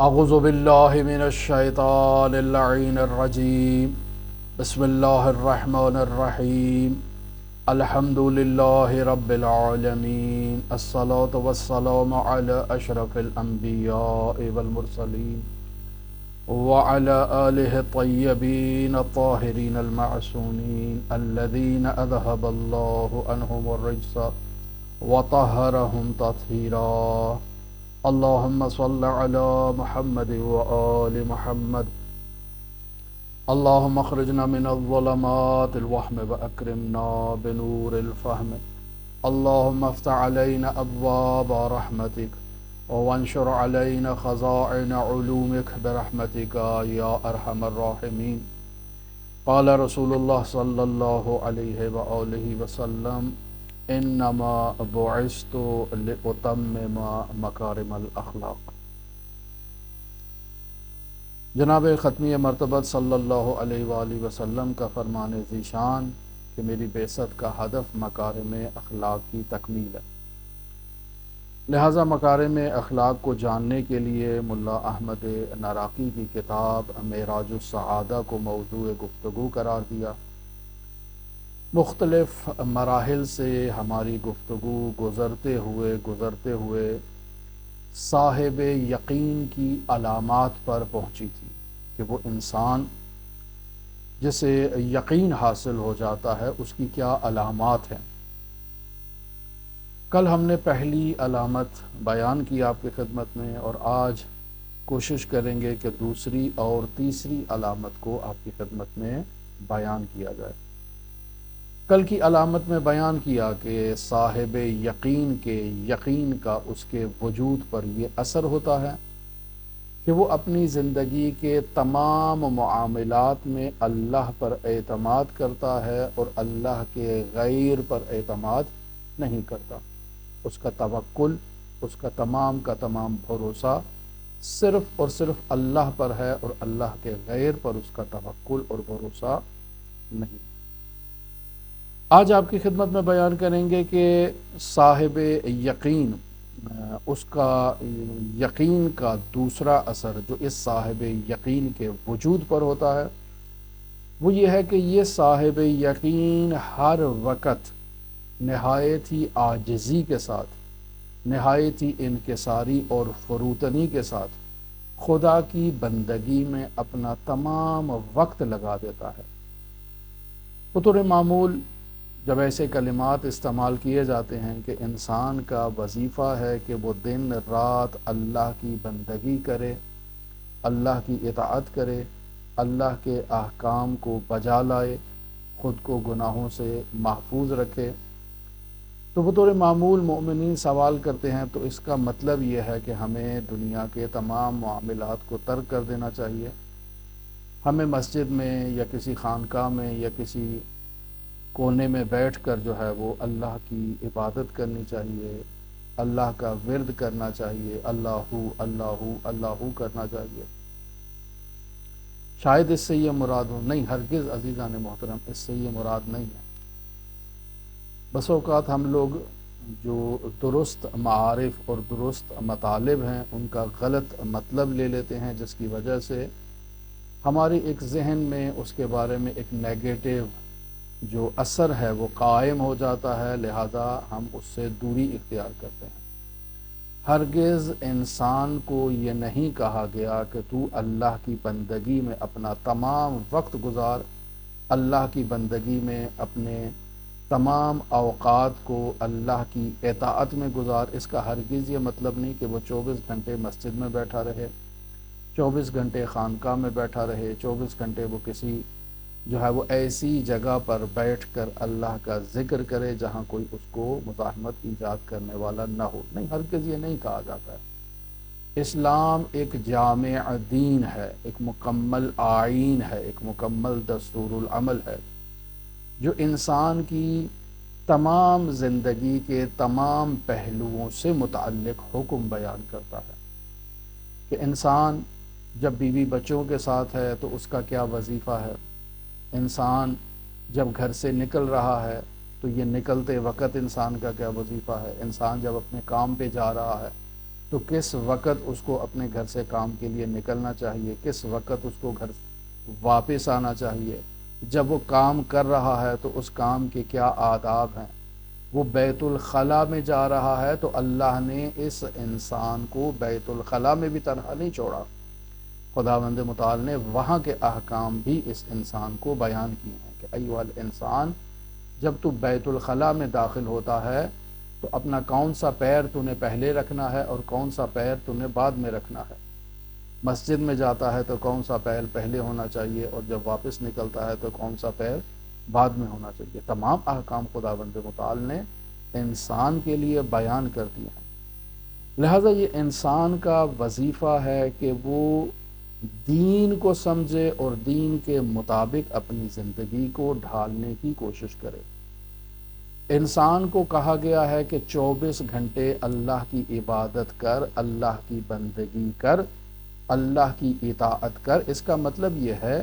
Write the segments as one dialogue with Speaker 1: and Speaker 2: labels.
Speaker 1: اعوذ باللہ من الشیطان اللعین الرجیم بسم اللہ الرحمن الرحیم الحمد للہ رب العالمین الصلاة والسلام علی اشرف الانبیاء والمرسلین وعلى آلہ الطیبین الطاہرین المعصومین الذین اذهب اللہ عنہم الرجس وطہرہم تطہیرا اللہم صل علی محمد وآل محمد اللہم اخرجنا من الظلمات الوہم واکرمنا بنور الفہم اللہم افتح علینا ابواب رحمتک وانشر علینا خزائن علومک برحمتک یا ارحم الراحمین قال رسول اللہ صلی اللہ علیہ وآلہ وسلم انما بعثت لاتمم مکارم الاخلاق۔ جناب ختمی مرتبت صلی اللہ علیہ وآلہ وسلم کا فرمان ذیشان کہ میری بعثت کا ہدف مکارم اخلاق کی تکمیل ہے، لہٰذا مکارم اخلاق کو جاننے کے لیے ملا احمد ناراقی کی کتاب معراج السعادہ کو موضوع گفتگو قرار دیا۔ مختلف مراحل سے ہماری گفتگو گزرتے ہوئے صاحب یقین کی علامات پر پہنچی تھی کہ وہ انسان جسے یقین حاصل ہو جاتا ہے اس کی کیا علامات ہیں۔ کل ہم نے پہلی علامت بیان کی آپ کی خدمت میں، اور آج کوشش کریں گے کہ دوسری اور تیسری علامت کو آپ کی خدمت میں بیان کیا جائے۔ کل کی علامت میں بیان کیا کہ صاحب یقین کے یقین کا اس کے وجود پر یہ اثر ہوتا ہے کہ وہ اپنی زندگی کے تمام معاملات میں اللہ پر اعتماد کرتا ہے اور اللہ کے غیر پر اعتماد نہیں کرتا۔ اس کا توکل، اس کا تمام بھروسہ صرف اور صرف اللہ پر ہے اور اللہ کے غیر پر اس کا توکل اور بھروسہ نہیں۔ آج آپ کی خدمت میں بیان کریں گے کہ صاحب یقین، اس کا یقین کا دوسرا اثر جو اس صاحب یقین کے وجود پر ہوتا ہے وہ یہ ہے کہ یہ صاحب یقین ہر وقت نہایت ہی عاجزی کے ساتھ، نہایت ہی انکساری اور فروتنی کے ساتھ خدا کی بندگی میں اپنا تمام وقت لگا دیتا ہے۔ بطور معمول جب ایسے کلمات استعمال کیے جاتے ہیں کہ انسان کا وظیفہ ہے کہ وہ دن رات اللہ کی بندگی کرے، اللہ کی اطاعت کرے، اللہ کے احکام کو بجا لائے، خود کو گناہوں سے محفوظ رکھے، تو بطور معمول مومنین سوال کرتے ہیں تو اس کا مطلب یہ ہے کہ ہمیں دنیا کے تمام معاملات کو ترک کر دینا چاہیے، ہمیں مسجد میں یا کسی خانقاہ میں یا کسی کونے میں بیٹھ کر جو ہے وہ اللہ کی عبادت کرنی چاہیے، اللہ کا ورد کرنا چاہیے، اللہ اللہ اللہ کرنا چاہیے۔ شاید اس سے یہ مراد ہو، نہیں، ہرگز عزیزان محترم اس سے یہ مراد نہیں ہے۔ بس اوقات ہم لوگ جو درست معارف اور درست مطالب ہیں ان کا غلط مطلب لے لیتے ہیں، جس کی وجہ سے ہماری ایک ذہن میں اس کے بارے میں ایک نیگیٹو جو اثر ہے وہ قائم ہو جاتا ہے، لہذا ہم اس سے دوری اختیار کرتے ہیں۔ ہرگز انسان کو یہ نہیں کہا گیا کہ تو اللہ کی بندگی میں اپنا تمام وقت گزار، اللہ کی بندگی میں اپنے تمام اوقات کو اللہ کی اطاعت میں گزار۔ اس کا ہرگز یہ مطلب نہیں کہ وہ 24 گھنٹے مسجد میں بیٹھا رہے، 24 گھنٹے خانقاہ میں بیٹھا رہے، 24 گھنٹے وہ کسی جو ہے وہ ایسی جگہ پر بیٹھ کر اللہ کا ذکر کرے جہاں کوئی اس کو مزاحمت ایجاد کرنے والا نہ ہو۔ نہیں، ہرگز یہ نہیں کہا جاتا ہے۔ اسلام ایک جامع دین ہے، ایک مکمل آئین ہے، ایک مکمل دستور العمل ہے جو انسان کی تمام زندگی کے تمام پہلوؤں سے متعلق حکم بیان کرتا ہے کہ انسان جب بیوی بچوں کے ساتھ ہے تو اس کا کیا وظیفہ ہے، انسان جب گھر سے نکل رہا ہے تو یہ نکلتے وقت انسان کا کیا وظیفہ ہے، انسان جب اپنے کام پہ جا رہا ہے تو کس وقت اس کو اپنے گھر سے کام کے لیے نکلنا چاہیے، کس وقت اس کو گھر واپس آنا چاہیے، جب وہ کام کر رہا ہے تو اس کام کے کیا آداب ہیں، وہ بیت الخلاء میں جا رہا ہے تو اللہ نے اس انسان کو بیت الخلاء میں بھی تنہا نہیں چھوڑا، خداوند متعال نے وہاں کے احکام بھی اس انسان کو بیان کیے ہیں کہ ایھا الانسان، جب تو بیت الخلاء میں داخل ہوتا ہے تو اپنا کون سا پیر تو نے پہلے رکھنا ہے اور کون سا پیر تو نے بعد میں رکھنا ہے، مسجد میں جاتا ہے تو کون سا پیر پہلے ہونا چاہیے اور جب واپس نکلتا ہے تو کون سا پیر بعد میں ہونا چاہیے۔ تمام احکام خداوند متعال نے انسان کے لیے بیان کر دیے ہیں، لہٰذا یہ انسان کا وظیفہ ہے کہ وہ دین کو سمجھے اور دین کے مطابق اپنی زندگی کو ڈھالنے کی کوشش کرے۔ انسان کو کہا گیا ہے کہ 24 گھنٹے اللہ کی عبادت کر، اللہ کی بندگی کر، اللہ کی اطاعت کر۔ اس کا مطلب یہ ہے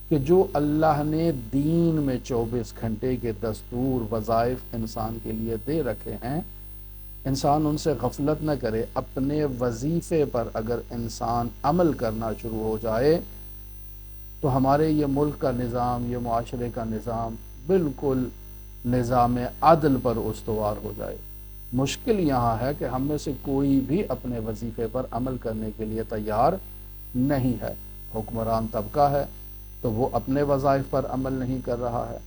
Speaker 1: کہ جو اللہ نے دین میں 24 گھنٹے کے دستور وظائف انسان کے لیے دے رکھے ہیں، انسان ان سے غفلت نہ کرے۔ اپنے وظیفے پر اگر انسان عمل کرنا شروع ہو جائے تو ہمارے یہ ملک کا نظام، یہ معاشرے کا نظام بالکل نظام عدل پر استوار ہو جائے۔ مشکل یہاں ہے کہ ہم میں سے کوئی بھی اپنے وظیفے پر عمل کرنے کے لیے تیار نہیں ہے۔ حکمران طبقہ ہے تو وہ اپنے وظائف پر عمل نہیں کر رہا ہے،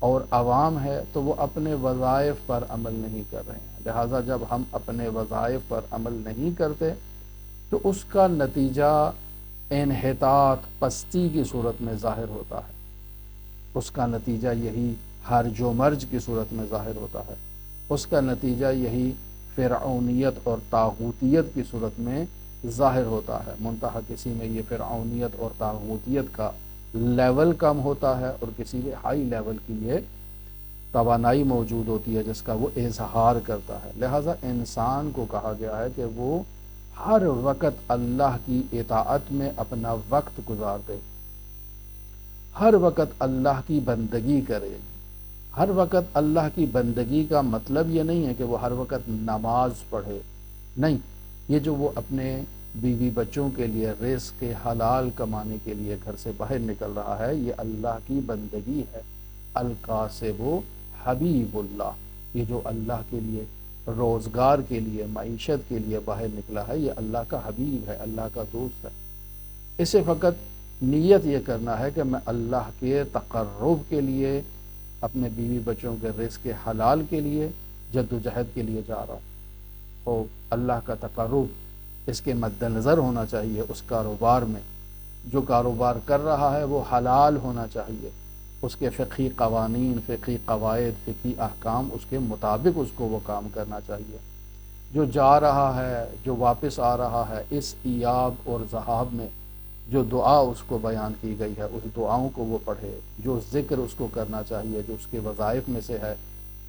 Speaker 1: اور عوام ہے تو وہ اپنے وظائف پر عمل نہیں کر رہے ہیں۔ لہٰذا جب ہم اپنے وظائف پر عمل نہیں کرتے تو اس کا نتیجہ انحطاط، پستی کی صورت میں ظاہر ہوتا ہے، اس کا نتیجہ یہی ہرج و مرج کی صورت میں ظاہر ہوتا ہے، اس کا نتیجہ یہی فرعونیت اور طاغوتیت کی صورت میں ظاہر ہوتا ہے۔ منتہا کسی میں یہ فرعونیت اور طاغوتیت کا لیول کم ہوتا ہے اور کسی میں ہائی لیول کی یہ توانائی موجود ہوتی ہے جس کا وہ اظہار کرتا ہے۔ لہٰذا انسان کو کہا گیا ہے کہ وہ ہر وقت اللہ کی اطاعت میں اپنا وقت گزار دے، ہر وقت اللہ کی بندگی کرے۔ ہر وقت اللہ کی بندگی کا مطلب یہ نہیں ہے کہ وہ ہر وقت نماز پڑھے، نہیں، یہ جو وہ اپنے بیوی بچوں کے لیے رزق حلال کمانے کے لیے گھر سے باہر نکل رہا ہے، یہ اللہ کی بندگی ہے۔ الکاسب حبیب اللہ، یہ جو اللہ کے لیے روزگار کے لیے، معیشت کے لیے باہر نکلا ہے، یہ اللہ کا حبیب ہے، اللہ کا دوست ہے۔ اسے فقط نیت یہ کرنا ہے کہ میں اللہ کے تقرب کے لیے، اپنے بیوی بچوں کے رزق حلال کے لیے جد و جہد کے لیے جا رہا ہوں، اور اللہ کا تقرب اس کے مد نظر ہونا چاہیے۔ اس کاروبار میں جو کاروبار کر رہا ہے وہ حلال ہونا چاہیے، اس کے فقہی قوانین، فقہی قواعد، فقہی احکام، اس کے مطابق اس کو وہ کام کرنا چاہیے۔ جو جا رہا ہے، جو واپس آ رہا ہے، اس ایاب اور ذہاب میں جو دعا اس کو بیان کی گئی ہے اس دعاؤں کو وہ پڑھے، جو ذکر اس کو کرنا چاہیے جو اس کے وظائف میں سے ہے،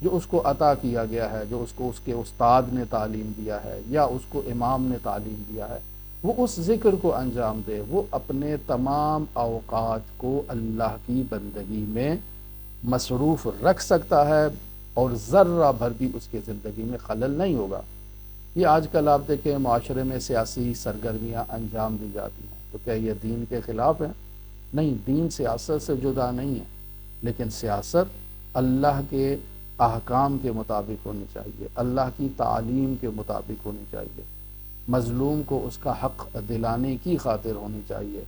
Speaker 1: جو اس کو عطا کیا گیا ہے، جو اس کو اس کے استاد نے تعلیم دیا ہے یا اس کو امام نے تعلیم دیا ہے، وہ اس ذکر کو انجام دے۔ وہ اپنے تمام اوقات کو اللہ کی بندگی میں مصروف رکھ سکتا ہے اور ذرہ بھر بھی اس کی زندگی میں خلل نہیں ہوگا۔ یہ آج کل آپ دیکھیں معاشرے میں سیاسی سرگرمیاں انجام دی جاتی ہیں، تو کیا یہ دین کے خلاف ہے؟ نہیں، دین سیاست سے جدا نہیں ہے، لیکن سیاست اللہ کے احکام کے مطابق ہونی چاہیے، اللہ کی تعلیم کے مطابق ہونی چاہیے، مظلوم کو اس کا حق دلانے کی خاطر ہونی چاہیے،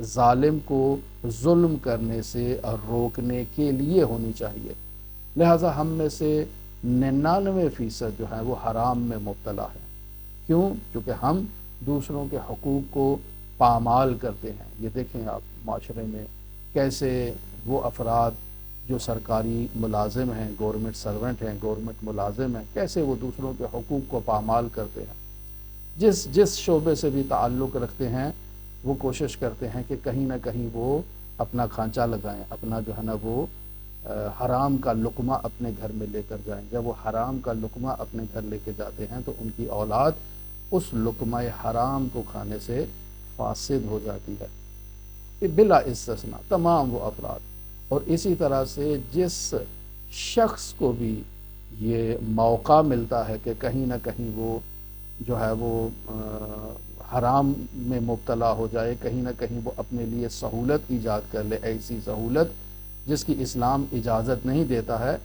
Speaker 1: ظالم کو ظلم کرنے سے روکنے کے لیے ہونی چاہیے۔ لہٰذا ہم میں سے 99% جو ہے وہ حرام میں مبتلا ہے۔ کیوں؟ کیونکہ ہم دوسروں کے حقوق کو پامال کرتے ہیں۔ یہ دیکھیں آپ معاشرے میں کیسے وہ افراد جو سرکاری ملازم ہیں، گورنمنٹ سرونٹ ہیں، گورنمنٹ ملازم ہیں، کیسے وہ دوسروں کے حقوق کو پامال کرتے ہیں۔ جس شعبے سے بھی تعلق رکھتے ہیں وہ کوشش کرتے ہیں کہ کہیں نہ کہیں وہ اپنا کھانچا لگائیں، اپنا جو ہے نا وہ حرام کا لقمہ اپنے گھر میں لے کر جائیں۔ جب وہ حرام کا لقمہ اپنے گھر لے کے جاتے ہیں تو ان کی اولاد اس لقمہ حرام کو کھانے سے فاسد ہو جاتی ہے، یہ بلا استثناء تمام وہ افراد۔ اور اسی طرح سے جس شخص کو بھی یہ موقع ملتا ہے کہ کہیں نہ کہیں وہ جو ہے وہ حرام میں مبتلا ہو جائے، کہیں نہ کہیں وہ اپنے لیے سہولت ایجاد کر لے، ایسی سہولت جس کی اسلام اجازت نہیں دیتا ہے،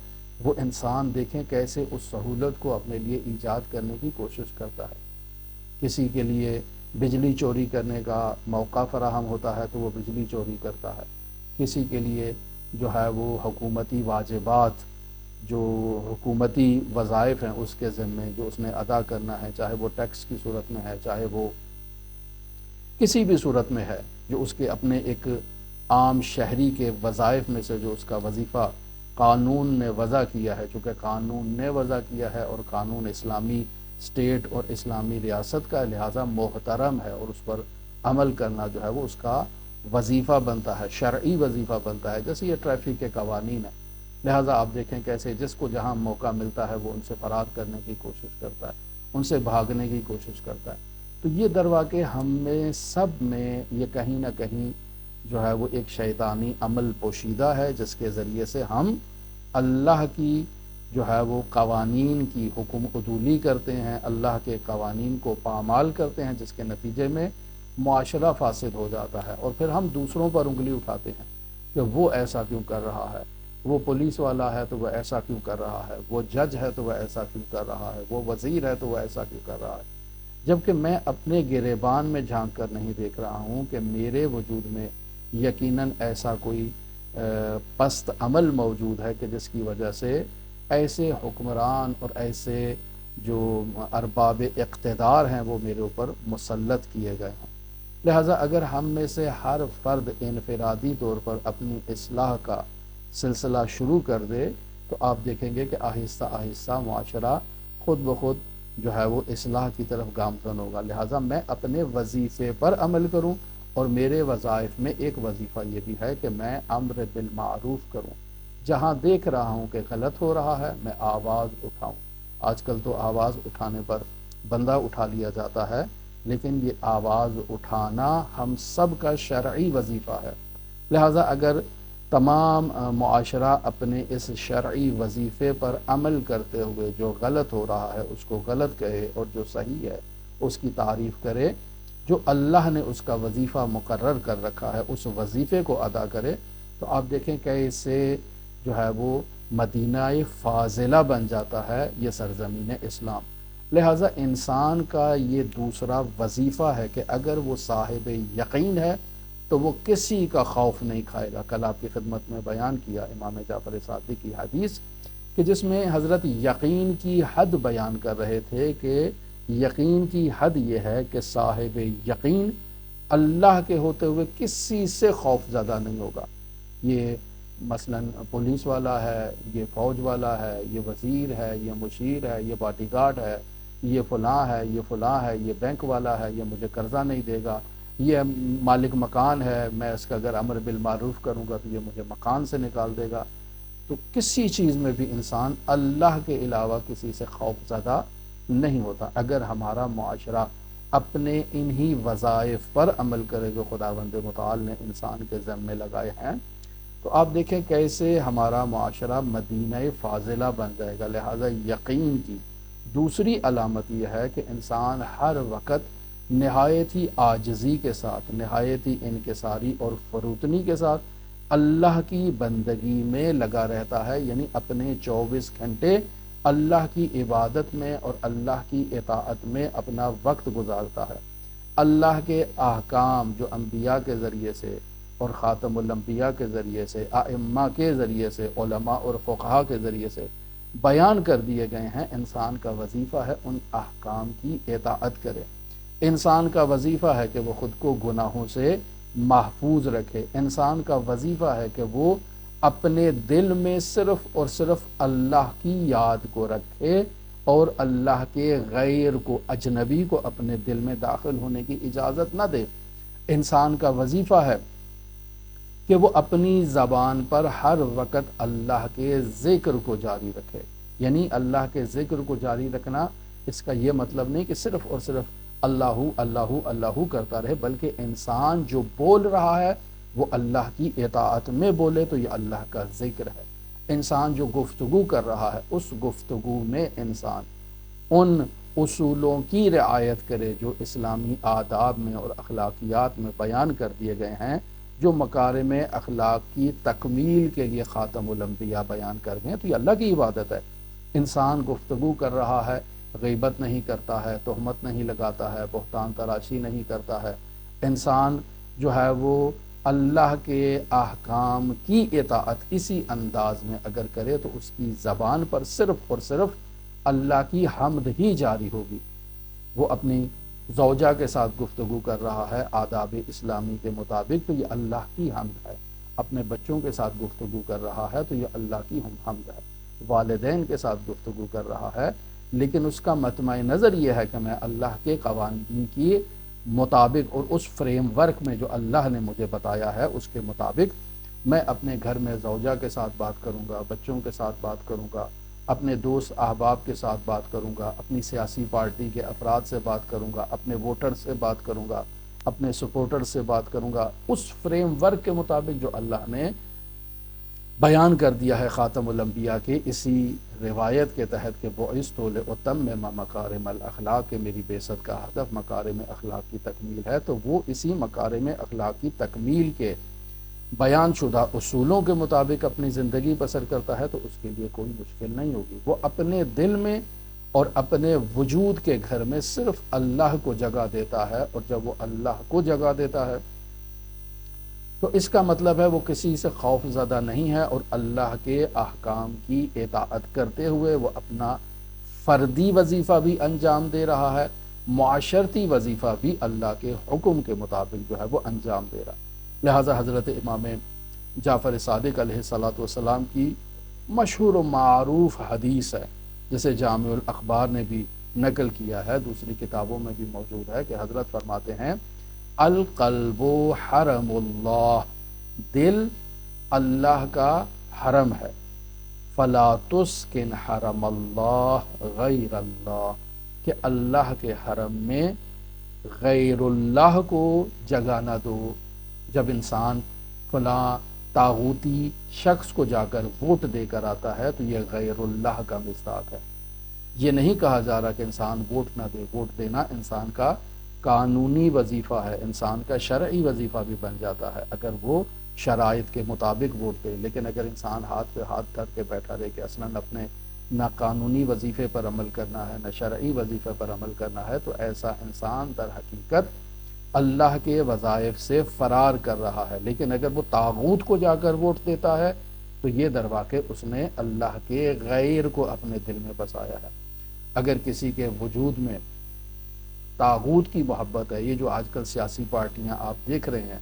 Speaker 1: وہ انسان دیکھیں کیسے اس سہولت کو اپنے لیے ایجاد کرنے کی کوشش کرتا ہے۔ کسی کے لیے بجلی چوری کرنے کا موقع فراہم ہوتا ہے تو وہ بجلی چوری کرتا ہے، کسی کے لیے جو ہے وہ حکومتی واجبات، جو حکومتی وظائف ہیں اس کے ذمے جو اس نے ادا کرنا ہے، چاہے وہ ٹیکس کی صورت میں ہے، چاہے وہ کسی بھی صورت میں ہے، جو اس کے اپنے ایک عام شہری کے وظائف میں سے جو اس کا وظیفہ قانون نے وضع کیا ہے، چونکہ قانون نے وضع کیا ہے اور قانون اسلامی اسٹیٹ اور اسلامی ریاست کا، لہٰذا محترم ہے اور اس پر عمل کرنا جو ہے وہ اس کا وظیفہ بنتا ہے، شرعی وظیفہ بنتا ہے، جیسے یہ ٹریفک کے قوانین ہیں۔ لہٰذا آپ دیکھیں کیسے جس کو جہاں موقع ملتا ہے وہ ان سے فرار کرنے کی کوشش کرتا ہے، ان سے بھاگنے کی کوشش کرتا ہے۔ تو یہ درواقع ہم میں سب میں یہ کہیں نہ کہیں جو ہے وہ ایک شیطانی عمل پوشیدہ ہے، جس کے ذریعے سے ہم اللہ کی جو ہے وہ قوانین کی حکم عدولی کرتے ہیں، اللہ کے قوانین کو پامال کرتے ہیں، جس کے نتیجے میں معاشرہ فاسد ہو جاتا ہے، اور پھر ہم دوسروں پر انگلی اٹھاتے ہیں کہ وہ ایسا کیوں کر رہا ہے، وہ پولیس والا ہے تو وہ ایسا کیوں کر رہا ہے، وہ جج ہے تو وہ ایسا کیوں کر رہا ہے، وہ وزیر ہے تو وہ ایسا کیوں کر رہا ہے، جبکہ میں اپنے گریبان میں جھانک کر نہیں دیکھ رہا ہوں کہ میرے وجود میں یقیناً ایسا کوئی پست عمل موجود ہے کہ جس کی وجہ سے ایسے حکمران اور ایسے جو ارباب اقتدار ہیں وہ میرے اوپر مسلط کیے گئے ہیں۔ لہٰذا اگر ہم میں سے ہر فرد انفرادی طور پر اپنی اصلاح کا سلسلہ شروع کر دے تو آپ دیکھیں گے کہ آہستہ آہستہ معاشرہ خود بخود جو ہے وہ اصلاح کی طرف گامزن ہوگا۔ لہٰذا میں اپنے وظیفے پر عمل کروں، اور میرے وظائف میں ایک وظیفہ یہ بھی ہے کہ میں امر بالمعروف کروں، جہاں دیکھ رہا ہوں کہ غلط ہو رہا ہے میں آواز اٹھاؤں۔ آج کل تو آواز اٹھانے پر بندہ اٹھا لیا جاتا ہے، لیکن یہ آواز اٹھانا ہم سب کا شرعی وظیفہ ہے۔ لہٰذا اگر تمام معاشرہ اپنے اس شرعی وظیفے پر عمل کرتے ہوئے جو غلط ہو رہا ہے اس کو غلط کہے اور جو صحیح ہے اس کی تعریف کرے، جو اللہ نے اس کا وظیفہ مقرر کر رکھا ہے اس وظیفے کو ادا کرے، تو آپ دیکھیں کیسے جو ہے وہ مدینہ فاضلہ بن جاتا ہے یہ سرزمین اسلام۔ لہٰذا انسان کا یہ دوسرا وظیفہ ہے کہ اگر وہ صاحب یقین ہے تو وہ کسی کا خوف نہیں کھائے گا۔ کل آپ کی خدمت میں بیان کیا امام جعفر صادق کی حدیث کہ جس میں حضرت یقین کی حد بیان کر رہے تھے کہ یقین کی حد یہ ہے کہ صاحب یقین اللہ کے ہوتے ہوئے کسی سے خوف زدہ نہیں ہوگا۔ یہ مثلا پولیس والا ہے، یہ فوج والا ہے، یہ وزیر ہے، یہ مشیر ہے، یہ باڈی گارڈ ہے، یہ فلاں ہے، یہ فلاں ہے، یہ بینک والا ہے، یہ مجھے قرضہ نہیں دے گا، یہ مالک مکان ہے، میں اس کا اگر امر بالمعروف کروں گا تو یہ مجھے مکان سے نکال دے گا۔ تو کسی چیز میں بھی انسان اللہ کے علاوہ کسی سے خوف زدہ نہیں ہوتا۔ اگر ہمارا معاشرہ اپنے انہی وظائف پر عمل کرے جو خداوند متعال نے انسان کے ذمے لگائے ہیں، تو آپ دیکھیں کیسے ہمارا معاشرہ مدینہ فاضلہ بن جائے گا۔ لہٰذا یقین کی دوسری علامت یہ ہے کہ انسان ہر وقت نہایت ہی عاجزی کے ساتھ، نہایت ہی انکساری اور فروتنی کے ساتھ اللہ کی بندگی میں لگا رہتا ہے، یعنی اپنے 24 گھنٹے اللہ کی عبادت میں اور اللہ کی اطاعت میں اپنا وقت گزارتا ہے۔ اللہ کے احکام جو انبیاء کے ذریعے سے اور خاتم الانبیاء کے ذریعے سے، ائمہ کے ذریعے سے، علماء اور فقہاء کے ذریعے سے بیان کر دیے گئے ہیں، انسان کا وظیفہ ہے ان احکام کی اطاعت کرے۔ انسان کا وظیفہ ہے کہ وہ خود کو گناہوں سے محفوظ رکھے۔ انسان کا وظیفہ ہے کہ وہ اپنے دل میں صرف اور صرف اللہ کی یاد کو رکھے اور اللہ کے غیر کو، اجنبی کو اپنے دل میں داخل ہونے کی اجازت نہ دے۔ انسان کا وظیفہ ہے کہ وہ اپنی زبان پر ہر وقت اللہ کے ذکر کو جاری رکھے۔ یعنی اللہ کے ذکر کو جاری رکھنا اس کا یہ مطلب نہیں کہ صرف اور صرف اللہ اللہ اللہ کرتا رہے، بلکہ انسان جو بول رہا ہے وہ اللہ کی اطاعت میں بولے تو یہ اللہ کا ذکر ہے۔ انسان جو گفتگو کر رہا ہے اس گفتگو میں انسان ان اصولوں کی رعایت کرے جو اسلامی آداب میں اور اخلاقیات میں بیان کر دیے گئے ہیں، جو مکارم اخلاق کی تکمیل کے لیے خاتم الانبیاء بیان کر گئے ہیں، تو یہ اللہ کی عبادت ہے۔ انسان گفتگو کر رہا ہے، غیبت نہیں کرتا ہے، تہمت نہیں لگاتا ہے، بہتان تراشی نہیں کرتا ہے، انسان جو ہے وہ اللہ کے احکام کی اطاعت اسی انداز میں اگر کرے تو اس کی زبان پر صرف اور صرف اللہ کی حمد ہی جاری ہوگی۔ وہ اپنی زوجہ کے ساتھ گفتگو کر رہا ہے آداب اسلامی کے مطابق تو یہ اللہ کی حمد ہے، اپنے بچوں کے ساتھ گفتگو کر رہا ہے تو یہ اللہ کی حمد ہے، والدین کے ساتھ گفتگو کر رہا ہے لیکن اس کا مطمع نظر یہ ہے کہ میں اللہ کے قوانین کی مطابق اور اس فریم ورک میں جو اللہ نے مجھے بتایا ہے اس کے مطابق میں اپنے گھر میں زوجہ کے ساتھ بات کروں گا، بچوں کے ساتھ بات کروں گا، اپنے دوست احباب کے ساتھ بات کروں گا، اپنی سیاسی پارٹی کے افراد سے بات کروں گا، اپنے ووٹر سے بات کروں گا، اپنے سپورٹر سے بات کروں گا، اس فریم ورک کے مطابق جو اللہ نے بیان کر دیا ہے خاتم الانبیاء کے اسی روایت کے تحت کہ بعثت لأتمم مکارم الاخلاق، کہ میری بعثت کا ہدف مکارم اخلاق کی تکمیل ہے، تو وہ اسی مکارم اخلاق کی تکمیل کے بیان شدہ اصولوں کے مطابق اپنی زندگی بسر کرتا ہے تو اس کے لیے کوئی مشکل نہیں ہوگی۔ وہ اپنے دل میں اور اپنے وجود کے گھر میں صرف اللہ کو جگہ دیتا ہے، اور جب وہ اللہ کو جگہ دیتا ہے تو اس کا مطلب ہے وہ کسی سے خوف زدہ نہیں ہے، اور اللہ کے احکام کی اطاعت کرتے ہوئے وہ اپنا فردی وظیفہ بھی انجام دے رہا ہے، معاشرتی وظیفہ بھی اللہ کے حکم کے مطابق جو ہے وہ انجام دے رہا ہے۔ لہٰذا حضرت امام جعفر صادق علیہ الصلاۃ والسلام کی مشہور و معروف حدیث ہے جسے جامع الاخبار نے بھی نقل کیا ہے، دوسری کتابوں میں بھی موجود ہے، کہ حضرت فرماتے ہیں القلب حرم اللہ، دل اللہ کا حرم ہے، فلا تسکن حرم اللہ غیر اللہ، کہ اللہ کے حرم میں غیر اللہ کو جگہ نہ دو۔ جب انسان فلاں طاغوتی شخص کو جا کر ووٹ دے کر آتا ہے تو یہ غیر اللہ کا مصداق ہے۔ یہ نہیں کہا جا رہا کہ انسان ووٹ نہ دے، ووٹ دینا انسان کا قانونی وظیفہ ہے، انسان کا شرعی وظیفہ بھی بن جاتا ہے اگر وہ شرائط کے مطابق ووٹ دے، لیکن اگر انسان ہاتھ پہ ہاتھ دھر کے بیٹھا رہے کہ اصلاً اپنے نہ قانونی وظیفے پر عمل کرنا ہے نہ شرعی وظیفے پر عمل کرنا ہے تو ایسا انسان در حقیقت اللہ کے وظائف سے فرار کر رہا ہے۔ لیکن اگر وہ طاغوت کو جا کر ووٹ دیتا ہے تو یہ در واقع اس نے اللہ کے غیر کو اپنے دل میں بسایا ہے۔ اگر کسی کے وجود میں طاغوت کی محبت ہے، یہ جو آج کل سیاسی پارٹیاں آپ دیکھ رہے ہیں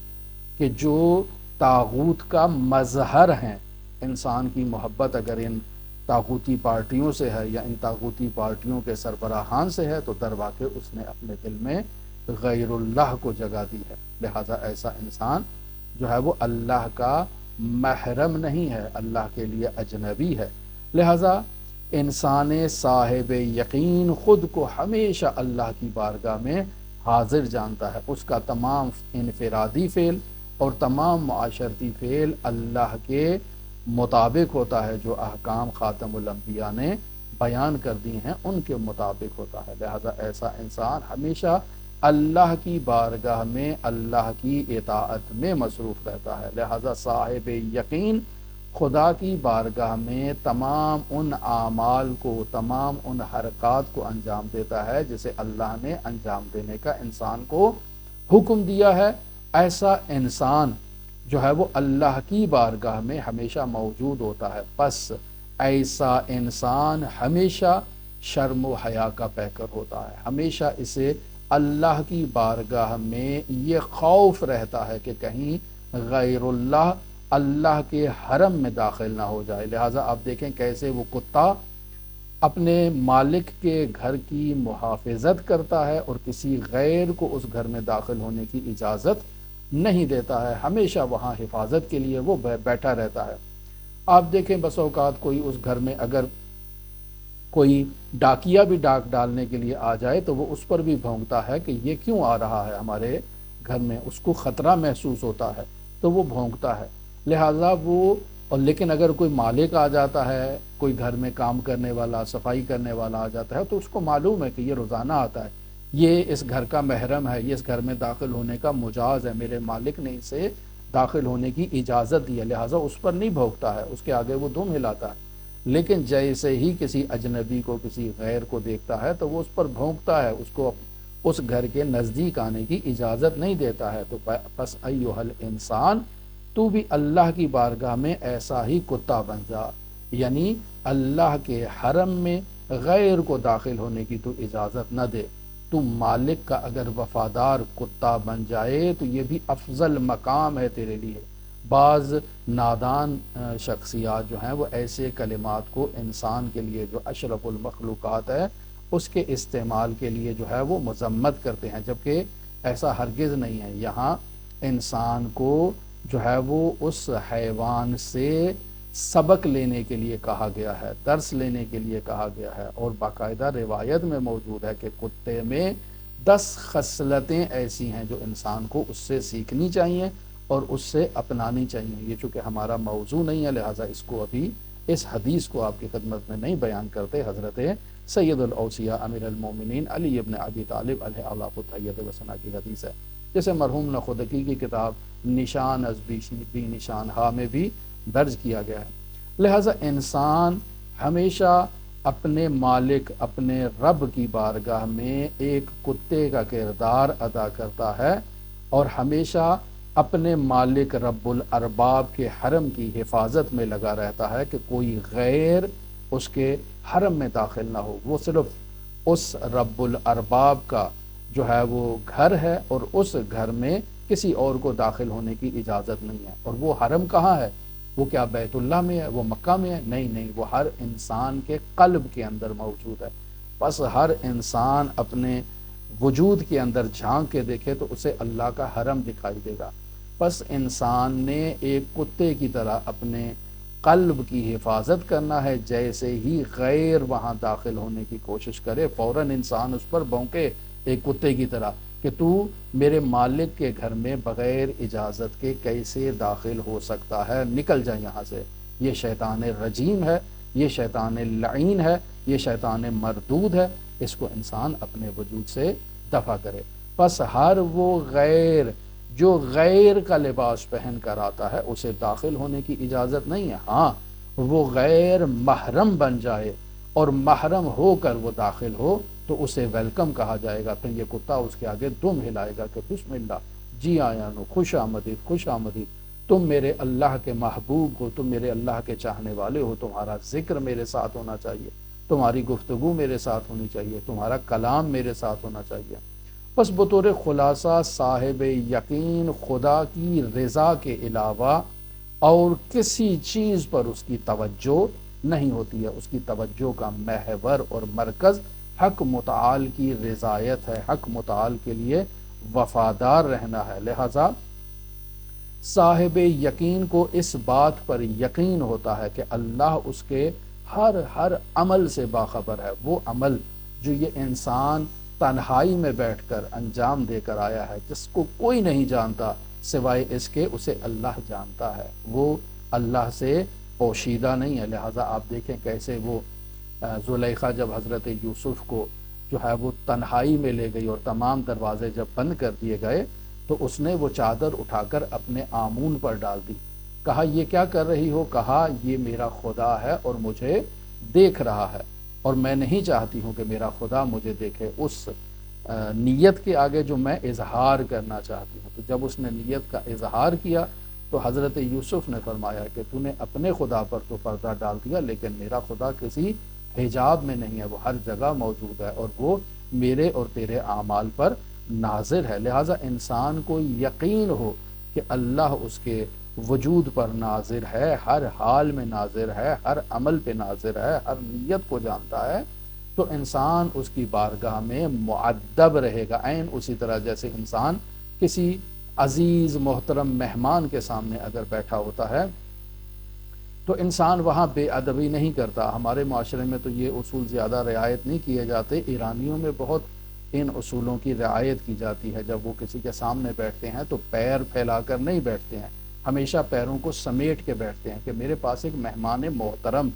Speaker 1: کہ جو طاغوت کا مظہر ہیں، انسان کی محبت اگر ان طاغوتی پارٹیوں سے ہے یا ان طاغوتی پارٹیوں کے سربراہان سے ہے تو در واقع اس نے اپنے دل میں غیر اللہ کو جگہ دی ہے۔ لہٰذا ایسا انسان جو ہے وہ اللہ کا محرم نہیں ہے، اللہ کے لیے اجنبی ہے۔ لہٰذا انسان صاحب یقین خود کو ہمیشہ اللہ کی بارگاہ میں حاضر جانتا ہے، اس کا تمام انفرادی فعل اور تمام معاشرتی فعل اللہ کے مطابق ہوتا ہے، جو احکام خاتم الانبیاء نے بیان کر دی ہیں ان کے مطابق ہوتا ہے۔ لہٰذا ایسا انسان ہمیشہ اللہ کی بارگاہ میں اللہ کی اطاعت میں مصروف رہتا ہے۔ لہٰذا صاحب یقین خدا کی بارگاہ میں تمام ان اعمال کو، تمام ان حرکات کو انجام دیتا ہے جسے اللہ نے انجام دینے کا انسان کو حکم دیا ہے۔ ایسا انسان جو ہے وہ اللہ کی بارگاہ میں ہمیشہ موجود ہوتا ہے، پس ایسا انسان ہمیشہ شرم و حیا کا پیکر ہوتا ہے، ہمیشہ اسے اللہ کی بارگاہ میں یہ خوف رہتا ہے کہ کہیں غیر اللہ اللہ کے حرم میں داخل نہ ہو جائے۔ لہٰذا آپ دیکھیں کیسے وہ کتا اپنے مالک کے گھر کی محافظت کرتا ہے اور کسی غیر کو اس گھر میں داخل ہونے کی اجازت نہیں دیتا ہے، ہمیشہ وہاں حفاظت کے لیے وہ بیٹھا رہتا ہے۔ آپ دیکھیں بس اوقات کوئی اس گھر میں اگر کوئی ڈاکیا بھی ڈاک ڈالنے کے لیے آ جائے تو وہ اس پر بھی بھونکتا ہے کہ یہ کیوں آ رہا ہے ہمارے گھر میں، اس کو خطرہ محسوس ہوتا ہے تو وہ بھونکتا ہے۔ لہٰذا وہ اور لیکن اگر کوئی مالک آ جاتا ہے، کوئی گھر میں کام کرنے والا، صفائی کرنے والا آ جاتا ہے، تو اس کو معلوم ہے کہ یہ روزانہ آتا ہے، یہ اس گھر کا محرم ہے، یہ اس گھر میں داخل ہونے کا مجاز ہے، میرے مالک نے اسے داخل ہونے کی اجازت دی ہے، لہٰذا اس پر نہیں بھونکتا ہے، اس کے آگے وہ دم ہلاتا ہے۔ لیکن جیسے ہی کسی اجنبی کو، کسی غیر کو دیکھتا ہے تو وہ اس پر بھونکتا ہے، اس کو اس گھر کے نزدیک آنے کی اجازت نہیں دیتا ہے۔ تو پس ایھا الانسان، تو بھی اللہ کی بارگاہ میں ایسا ہی کتا بن جا، یعنی اللہ کے حرم میں غیر کو داخل ہونے کی تو اجازت نہ دے، تو مالک کا اگر وفادار کتا بن جائے تو یہ بھی افضل مقام ہے تیرے لیے۔ بعض نادان شخصیات جو ہیں وہ ایسے کلمات کو انسان کے لیے جو اشرف المخلوقات ہے اس کے استعمال کے لیے جو ہے وہ مذمت کرتے ہیں، جبکہ ایسا ہرگز نہیں ہے۔ یہاں انسان کو جو ہے وہ اس حیوان سے سبق لینے کے لیے کہا گیا ہے، درس لینے کے لیے کہا گیا ہے، اور باقاعدہ روایت میں موجود ہے کہ کتے میں 10 خصلتیں ایسی ہیں جو انسان کو اس سے سیکھنی چاہیے اور اس سے اپنانی چاہیے۔ یہ چونکہ ہمارا موضوع نہیں ہے، لہٰذا اس کو ابھی اس حدیث کو آپ کی خدمت میں نہیں بیان کرتے۔ حضرت سید الاوصیاء امیر المومنین علی ابن ابی طالب علیہ اللہ تحیت وسنا کی حدیث ہے، جسے مرحوم نخودکی کی کتاب نشان از بی نشان ہا میں بھی درج کیا گیا ہے۔ لہٰذا انسان ہمیشہ اپنے مالک، اپنے رب کی بارگاہ میں ایک کتے کا کردار ادا کرتا ہے، اور ہمیشہ اپنے مالک رب الارباب کے حرم کی حفاظت میں لگا رہتا ہے کہ کوئی غیر اس کے حرم میں داخل نہ ہو۔ وہ صرف اس رب الارباب کا جو ہے وہ گھر ہے، اور اس گھر میں کسی اور کو داخل ہونے کی اجازت نہیں ہے۔ اور وہ حرم کہاں ہے؟ وہ کیا بیت اللہ میں ہے؟ وہ مکہ میں ہے؟ نہیں، وہ ہر انسان کے قلب کے اندر موجود ہے۔ بس ہر انسان اپنے وجود کے اندر جھانک کے دیکھے تو اسے اللہ کا حرم دکھائی دے گا۔ بس انسان نے ایک کتے کی طرح اپنے قلب کی حفاظت کرنا ہے، جیسے ہی غیر وہاں داخل ہونے کی کوشش کرے فوراً انسان اس پر بھونکے ایک کتے کی طرح کہ تو میرے مالک کے گھر میں بغیر اجازت کے کیسے داخل ہو سکتا ہے، نکل جائے یہاں سے، یہ شیطان رجیم ہے، یہ شیطان لعین ہے، یہ شیطان مردود ہے، اس کو انسان اپنے وجود سے دفع کرے۔ پس ہر وہ غیر جو غیر کا لباس پہن کر آتا ہے اسے داخل ہونے کی اجازت نہیں ہے۔ ہاں، وہ غیر محرم بن جائے اور محرم ہو کر وہ داخل ہو تو اسے ویلکم کہا جائے گا، پھر یہ کتا اس کے آگے دم ہلائے گا کہ بسم اللہ، جی آیا نو، خوش آمدید، خوش آمدید، تم میرے اللہ کے محبوب ہو، تم میرے اللہ کے چاہنے والے ہو، تمہارا ذکر میرے ساتھ ہونا چاہیے، تمہاری گفتگو میرے ساتھ ہونی چاہیے، تمہارا کلام میرے ساتھ ہونا چاہیے۔ بس بطور خلاصہ صاحب یقین خدا کی رضا کے علاوہ اور کسی چیز پر اس کی توجہ نہیں ہوتی ہے، اس کی توجہ کا محور اور مرکز حق متعال کی رضایت ہے، حق متعال کے لیے وفادار رہنا ہے۔ لہذا صاحب یقین کو اس بات پر یقین ہوتا ہے کہ اللہ اس کے ہر عمل سے باخبر ہے۔ وہ عمل جو یہ انسان تنہائی میں بیٹھ کر انجام دے کر آیا ہے، جس کو کوئی نہیں جانتا سوائے اس کے، اسے اللہ جانتا ہے، وہ اللہ سے پوشیدہ نہیں ہے۔ لہٰذا آپ دیکھیں کیسے وہ زلیخا جب حضرت یوسف کو جو ہے وہ تنہائی میں لے گئی اور تمام دروازے جب بند کر دیے گئے تو اس نے وہ چادر اٹھا کر اپنے آمون پر ڈال دی، کہا یہ کیا کر رہی ہو؟ کہا یہ میرا خدا ہے اور مجھے دیکھ رہا ہے، اور میں نہیں چاہتی ہوں کہ میرا خدا مجھے دیکھے، اس نیت کے آگے جو میں اظہار کرنا چاہتی ہوں۔ تو جب اس نے نیت کا اظہار کیا تو حضرت یوسف نے فرمایا کہ تو نے اپنے خدا پر تو پردہ ڈال دیا، لیکن میرا خدا کسی حجاب میں نہیں ہے، وہ ہر جگہ موجود ہے اور وہ میرے اور تیرے اعمال پر ناظر ہے۔ لہٰذا انسان کو یقین ہو کہ اللہ اس کے وجود پر ناظر ہے، ہر حال میں ناظر ہے، ہر عمل پہ ناظر ہے، ہر نیت کو جانتا ہے، تو انسان اس کی بارگاہ میں مؤدب رہے گا، عین اسی طرح جیسے انسان کسی عزیز محترم مہمان کے سامنے اگر بیٹھا ہوتا ہے تو انسان وہاں بے ادبی نہیں کرتا۔ ہمارے معاشرے میں تو یہ اصول زیادہ رعایت نہیں کیے جاتے، ایرانیوں میں بہت ان اصولوں کی رعایت کی جاتی ہے۔ جب وہ کسی کے سامنے بیٹھتے ہیں تو پیر پھیلا کر نہیں بیٹھتے ہیں، ہمیشہ پیروں کو سمیٹ کے بیٹھتے ہیں کہ میرے پاس ایک مہمان محترم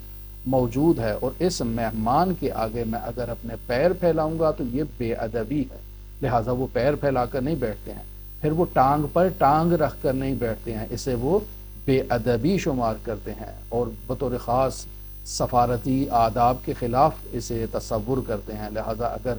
Speaker 1: موجود ہے، اور اس مہمان کے آگے میں اگر اپنے پیر پھیلاؤں گا تو یہ بے ادبی ہے، لہٰذا وہ پیر پھیلا کر نہیں بیٹھتے ہیں، پھر وہ ٹانگ پر ٹانگ رکھ کر نہیں بیٹھتے ہیں، اسے وہ بے ادبی شمار کرتے ہیں اور بطور خاص سفارتی آداب کے خلاف اسے تصور کرتے ہیں۔ لہٰذا اگر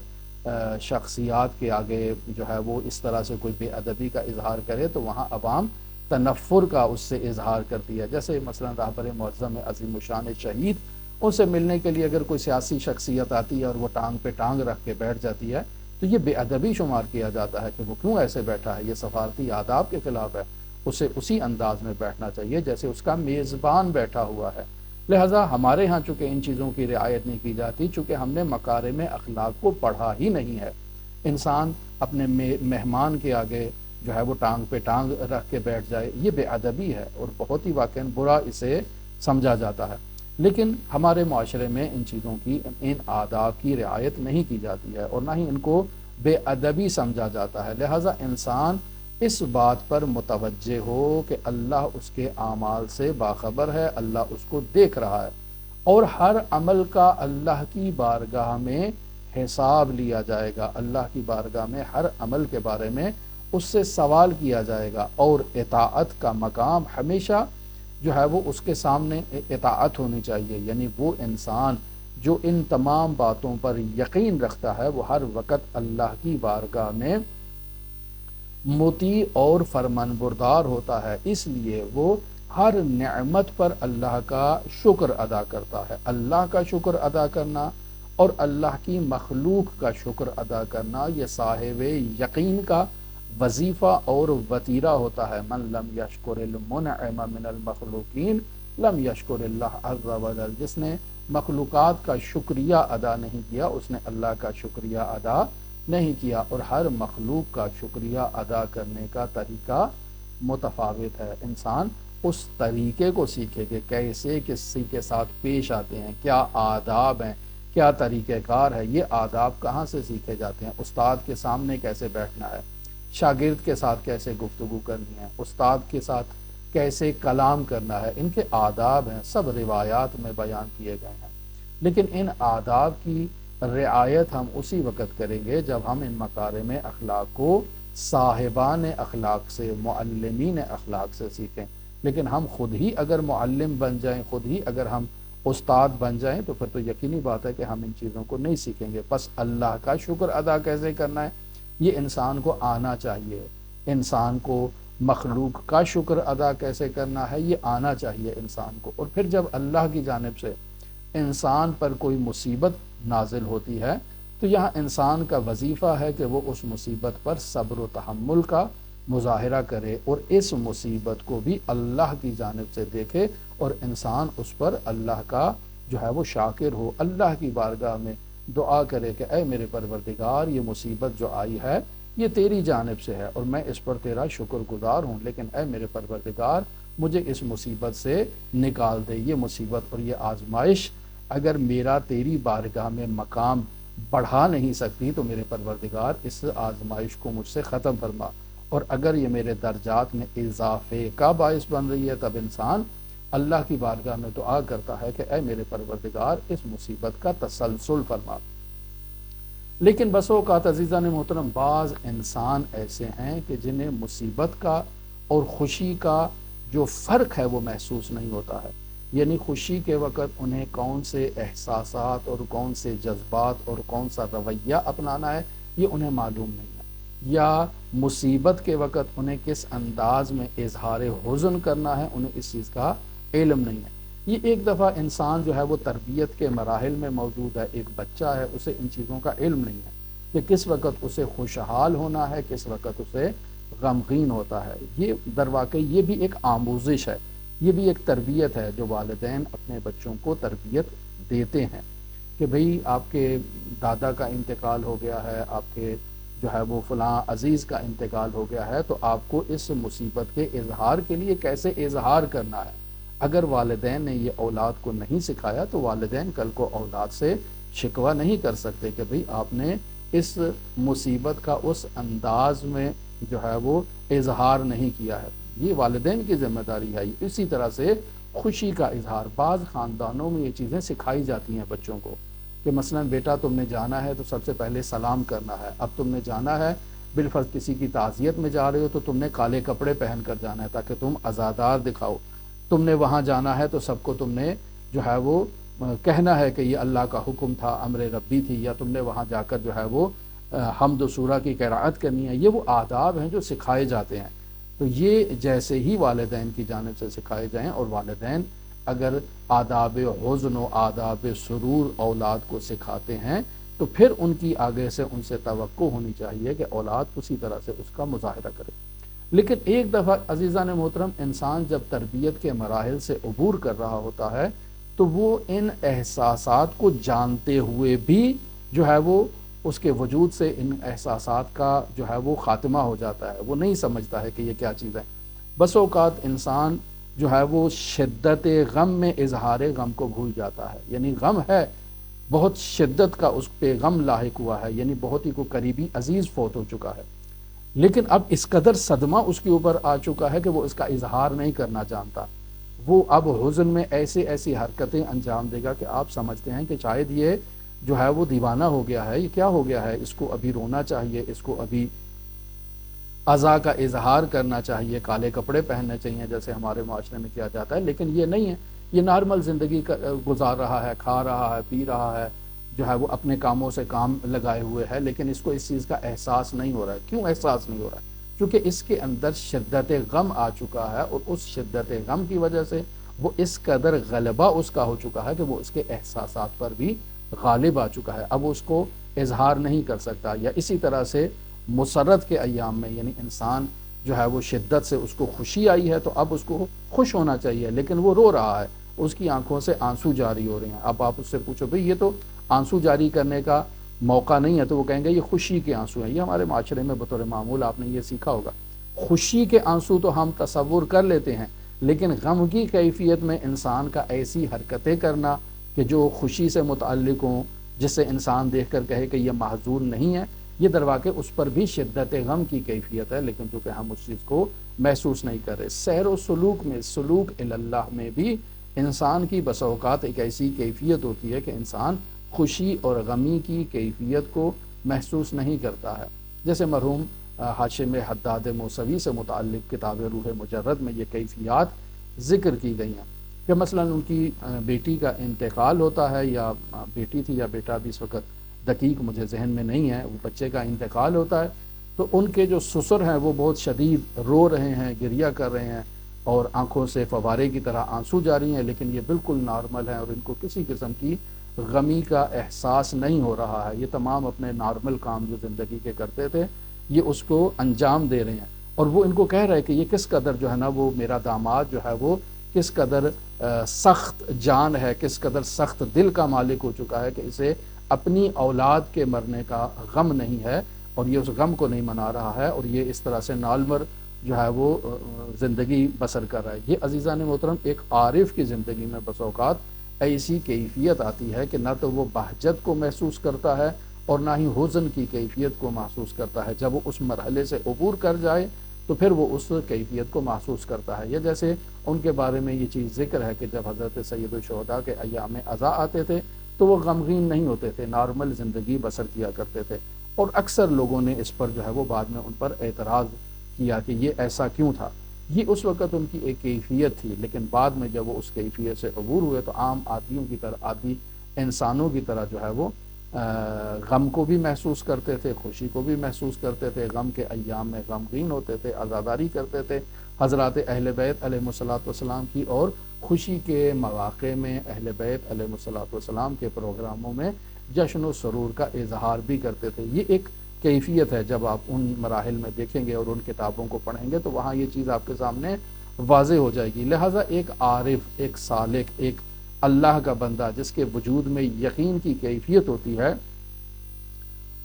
Speaker 1: شخصیات کے آگے جو ہے وہ اس طرح سے کوئی بے ادبی کا اظہار کرے تو وہاں عوام تنفر کا اس سے اظہار کرتی ہے۔ جیسے مثلا رہبر معظم عظیم الشان شہید، ان سے ملنے کے لیے اگر کوئی سیاسی شخصیت آتی ہے اور وہ ٹانگ پہ ٹانگ رکھ کے بیٹھ جاتی ہے تو یہ بے ادبی شمار کیا جاتا ہے کہ وہ کیوں ایسے بیٹھا ہے، یہ سفارتی آداب کے خلاف ہے، اسے اسی انداز میں بیٹھنا چاہیے جیسے اس کا میزبان بیٹھا ہوا ہے۔ لہٰذا ہمارے ہاں چونکہ ان چیزوں کی رعایت نہیں کی جاتی، چونکہ ہم نے مکارم اخلاق کو پڑھا ہی نہیں ہے۔ انسان اپنے مہمان کے آگے جو ہے وہ ٹانگ پہ ٹانگ رکھ کے بیٹھ جائے، یہ بے ادبی ہے اور بہت ہی واقعاً برا اسے سمجھا جاتا ہے۔ لیکن ہمارے معاشرے میں ان چیزوں کی، ان آداب کی رعایت نہیں کی جاتی ہے اور نہ ہی ان کو بے ادبی سمجھا جاتا ہے۔ لہٰذا انسان اس بات پر متوجہ ہو کہ اللہ اس کے اعمال سے باخبر ہے، اللہ اس کو دیکھ رہا ہے، اور ہر عمل کا اللہ کی بارگاہ میں حساب لیا جائے گا، اللہ کی بارگاہ میں ہر عمل کے بارے میں اس سے سوال کیا جائے گا، اور اطاعت کا مقام ہمیشہ جو ہے وہ اس کے سامنے اطاعت ہونی چاہیے۔ یعنی وہ انسان جو ان تمام باتوں پر یقین رکھتا ہے وہ ہر وقت اللہ کی بارگاہ میں مطیع اور فرمان بردار ہوتا ہے، اس لیے وہ ہر نعمت پر اللہ کا شکر ادا کرتا ہے۔ اللہ کا شکر ادا کرنا اور اللہ کی مخلوق کا شکر ادا کرنا یہ صاحب یقین کا وظیفہ اور وطیرہ ہوتا ہے۔ من لم یشکر المنعم من المخلوقین لم یشکر اللہ عز و جل، جس نے مخلوقات کا شکریہ ادا نہیں کیا اس نے اللہ کا شکریہ ادا نہیں کیا، اور ہر مخلوق کا شکریہ ادا کرنے کا طریقہ متفاوت ہے۔ انسان اس طریقے کو سیکھے کہ کیسے کسی کے ساتھ پیش آتے ہیں، کیا آداب ہیں، کیا طریقہ کار ہے۔ یہ آداب کہاں سے سیکھے جاتے ہیں؟ استاد کے سامنے کیسے بیٹھنا ہے، شاگرد کے ساتھ کیسے گفتگو کرنی ہے، استاد کے ساتھ کیسے کلام کرنا ہے، ان کے آداب ہیں، سب روایات میں بیان کیے گئے ہیں۔ لیکن ان آداب کی رعایت ہم اسی وقت کریں گے جب ہم ان مکارم اخلاق کو صاحبان اخلاق سے، معلمین اخلاق سے سیکھیں۔ لیکن ہم خود ہی اگر معلم بن جائیں، خود ہی اگر ہم استاد بن جائیں تو پھر تو یقینی بات ہے کہ ہم ان چیزوں کو نہیں سیکھیں گے۔ بس اللہ کا شکر ادا کیسے کرنا ہے یہ انسان کو آنا چاہیے، انسان کو مخلوق کا شکر ادا کیسے کرنا ہے یہ آنا چاہیے انسان کو۔ اور پھر جب اللہ کی جانب سے انسان پر کوئی مصیبت نازل ہوتی ہے تو یہاں انسان کا وظیفہ ہے کہ وہ اس مصیبت پر صبر و تحمل کا مظاہرہ کرے اور اس مصیبت کو بھی اللہ کی جانب سے دیکھے، اور انسان اس پر اللہ کا جو ہے وہ شاکر ہو، اللہ کی بارگاہ میں دعا کرے کہ اے میرے پروردگار یہ مصیبت جو آئی ہے یہ تیری جانب سے ہے اور میں اس پر تیرا شکر گزار ہوں، لیکن اے میرے پروردگار مجھے اس مصیبت سے نکال دے۔ یہ مصیبت اور یہ آزمائش اگر میرا تیری بارگاہ میں مقام بڑھا نہیں سکتی تو میرے پروردگار اس آزمائش کو مجھ سے ختم فرما، اور اگر یہ میرے درجات میں اضافے کا باعث بن رہی ہے تب انسان اللہ کی بارگاہ میں دعا کرتا ہے کہ اے میرے پروردگار اس مصیبت کا تسلسل فرما۔ لیکن بس اوقات عزیزان محترم بعض انسان ایسے ہیں کہ جنہیں مصیبت کا اور خوشی کا جو فرق ہے وہ محسوس نہیں ہوتا ہے، یعنی خوشی کے وقت انہیں کون سے احساسات اور کون سے جذبات اور کون سا رویہ اپنانا ہے یہ انہیں معلوم نہیں ہے، یا مصیبت کے وقت انہیں کس انداز میں اظہار حزن کرنا ہے انہیں اس چیز کا علم نہیں ہے۔ یہ ایک دفعہ انسان جو ہے وہ تربیت کے مراحل میں موجود ہے، ایک بچہ ہے، اسے ان چیزوں کا علم نہیں ہے کہ کس وقت اسے خوشحال ہونا ہے، کس وقت اسے غمگین ہوتا ہے۔ یہ در واقع یہ بھی ایک آموزش ہے، یہ بھی ایک تربیت ہے جو والدین اپنے بچوں کو تربیت دیتے ہیں کہ بھئی آپ کے دادا کا انتقال ہو گیا ہے، آپ کے جو ہے وہ فلاں عزیز کا انتقال ہو گیا ہے، تو آپ کو اس مصیبت کے اظہار کے لیے کیسے اظہار کرنا ہے۔ اگر والدین نے یہ اولاد کو نہیں سکھایا تو والدین کل کو اولاد سے شکوہ نہیں کر سکتے کہ بھئی آپ نے اس مصیبت کا اس انداز میں جو ہے وہ اظہار نہیں کیا ہے۔ یہ والدین کی ذمہ داری ہے۔ اسی طرح سے خوشی کا اظہار، بعض خاندانوں میں یہ چیزیں سکھائی جاتی ہیں بچوں کو کہ مثلا بیٹا تم نے جانا ہے تو سب سے پہلے سلام کرنا ہے، اب تم نے جانا ہے بالفرض کسی کی تعزیت میں جا رہے ہو تو تم نے کالے کپڑے پہن کر جانا ہے تاکہ تم عزادار دکھاؤ، تم نے وہاں جانا ہے تو سب کو تم نے جو ہے وہ کہنا ہے کہ یہ اللہ کا حکم تھا، امر ربی تھی، یا تم نے وہاں جا کر جو ہے وہ حمد و سورہ کی قرأت کرنی ہے۔ یہ وہ آداب ہیں جو سکھائے جاتے ہیں، تو یہ جیسے ہی والدین کی جانب سے سکھائے جائیں، اور والدین اگر آداب حزن و آداب سرور اولاد کو سکھاتے ہیں تو پھر ان کی آگے سے ان سے توقع ہونی چاہیے کہ اولاد اسی طرح سے اس کا مظاہرہ کرے۔ لیکن ایک دفعہ عزیزان محترم انسان جب تربیت کے مراحل سے عبور کر رہا ہوتا ہے تو وہ ان احساسات کو جانتے ہوئے بھی جو ہے وہ اس کے وجود سے ان احساسات کا جو ہے وہ خاتمہ ہو جاتا ہے، وہ نہیں سمجھتا ہے کہ یہ کیا چیز ہے۔ بس اوقات انسان جو ہے وہ شدت غم میں اظہار غم کو بھول جاتا ہے، یعنی غم ہے، بہت شدت کا اس پہ غم لاحق ہوا ہے، یعنی بہت ہی کو قریبی عزیز فوت ہو چکا ہے، لیکن اب اس قدر صدمہ اس کے اوپر آ چکا ہے کہ وہ اس کا اظہار نہیں کرنا جانتا۔ وہ اب حزن میں ایسی حرکتیں انجام دے گا کہ آپ سمجھتے ہیں کہ شاید یہ جو ہے وہ دیوانہ ہو گیا ہے، یہ کیا ہو گیا ہے، اس کو ابھی رونا چاہیے، اس کو ابھی عزا کا اظہار کرنا چاہیے، کالے کپڑے پہننے چاہیے جیسے ہمارے معاشرے میں کیا جاتا ہے، لیکن یہ نہیں ہے، یہ نارمل زندگی گزار رہا ہے، کھا رہا ہے، پی رہا ہے، جو ہے وہ اپنے کاموں سے کام لگائے ہوئے ہے، لیکن اس کو اس چیز کا احساس نہیں ہو رہا ہے۔ کیوں احساس نہیں ہو رہا ہے؟ کیونکہ اس کے اندر شدت غم آ چکا ہے، اور اس شدت غم کی وجہ سے وہ اس قدر غلبہ اس کا ہو چکا ہے کہ وہ اس کے احساسات پر بھی غالب آ چکا ہے، اب اس کو اظہار نہیں کر سکتا۔ یا اسی طرح سے مسرت کے ایام میں، یعنی انسان جو ہے وہ شدت سے اس کو خوشی آئی ہے تو اب اس کو خوش ہونا چاہیے، لیکن وہ رو رہا ہے، اس کی آنکھوں سے آنسو جاری ہو رہے ہیں۔ اب آپ اس سے پوچھو بھئی یہ تو آنسو جاری کرنے کا موقع نہیں ہے، تو وہ کہیں گے یہ خوشی کے آنسو ہیں۔ یہ ہمارے معاشرے میں بطور معمول آپ نے یہ سیکھا ہوگا، خوشی کے آنسو تو ہم تصور کر لیتے ہیں، لیکن غم کی کیفیت میں انسان کا ایسی حرکتیں کرنا کہ جو خوشی سے متعلق ہوں، جس سے انسان دیکھ کر کہے کہ یہ محزون نہیں ہے، یہ درواقع اس پر بھی شدت غم کی کیفیت ہے، لیکن چونکہ ہم اس چیز کو محسوس نہیں کر رہے۔ سیر و سلوک میں، سلوک اللہ میں بھی انسان کی بسا اوقات ایک ایسی کیفیت ہوتی ہے کہ انسان خوشی اور غمی کی کیفیت کو محسوس نہیں کرتا ہے۔ جیسے مرحوم ہاشم حداد موسوی سے متعلق کتاب روح مجرد میں یہ کیفیات ذکر کی گئی ہیں کہ مثلا ان کی بیٹی کا انتقال ہوتا ہے، یا بیٹی تھی یا بیٹا بھی اس وقت دقیق مجھے ذہن میں نہیں ہے، وہ بچے کا انتقال ہوتا ہے تو ان کے جو سسر ہیں وہ بہت شدید رو رہے ہیں، گریہ کر رہے ہیں، اور آنکھوں سے فوارے کی طرح آنسو جاری ہیں، لیکن یہ بالکل نارمل ہیں اور ان کو کسی قسم کی غمی کا احساس نہیں ہو رہا ہے۔ یہ تمام اپنے نارمل کام جو زندگی کے کرتے تھے یہ اس کو انجام دے رہے ہیں، اور وہ ان کو کہہ رہے ہیں کہ یہ کس قدر جو ہے نا وہ میرا داماد جو ہے وہ کس قدر سخت جان ہے، کس قدر سخت دل کا مالک ہو چکا ہے کہ اسے اپنی اولاد کے مرنے کا غم نہیں ہے، اور یہ اس غم کو نہیں منا رہا ہے، اور یہ اس طرح سے نالمر جو ہے وہ زندگی بسر کر رہا ہے۔ یہ عزیزان محترم ایک عارف کی زندگی میں بس اوقات ایسی کیفیت آتی ہے کہ نہ تو وہ بہجت کو محسوس کرتا ہے اور نہ ہی حزن کی کیفیت کو محسوس کرتا ہے۔ جب وہ اس مرحلے سے عبور کر جائے تو پھر وہ اس کیفیت کو محسوس کرتا ہے۔ یہ جیسے ان کے بارے میں یہ چیز ذکر ہے کہ جب حضرت سید الشہداء کے ایام عزا آتے تھے تو وہ غمگین نہیں ہوتے تھے، نارمل زندگی بسر کیا کرتے تھے، اور اکثر لوگوں نے اس پر جو ہے وہ بعد میں ان پر اعتراض کیا کہ یہ ایسا کیوں تھا۔ یہ اس وقت ان کی ایک کیفیت تھی، لیکن بعد میں جب وہ اس کیفیت سے عبور ہوئے تو عام آدمیوں کی طرح، عادی انسانوں کی طرح جو ہے وہ غم کو بھی محسوس کرتے تھے، خوشی کو بھی محسوس کرتے تھے، غم کے ایام میں غمگین ہوتے تھے، عزاداری کرتے تھے حضرات اہل بیت علیہ الصلوۃ والسلام کی، اور خوشی کے مواقع میں اہل بیت علیہ الصلوۃ والسلام کے پروگراموں میں جشن و سرور کا اظہار بھی کرتے تھے۔ یہ ایک کیفیت ہے، جب آپ ان مراحل میں دیکھیں گے اور ان کتابوں کو پڑھیں گے تو وہاں یہ چیز آپ کے سامنے واضح ہو جائے گی۔ لہٰذا ایک عارف، ایک سالک، ایک اللہ کا بندہ جس کے وجود میں یقین کی کیفیت ہوتی ہے،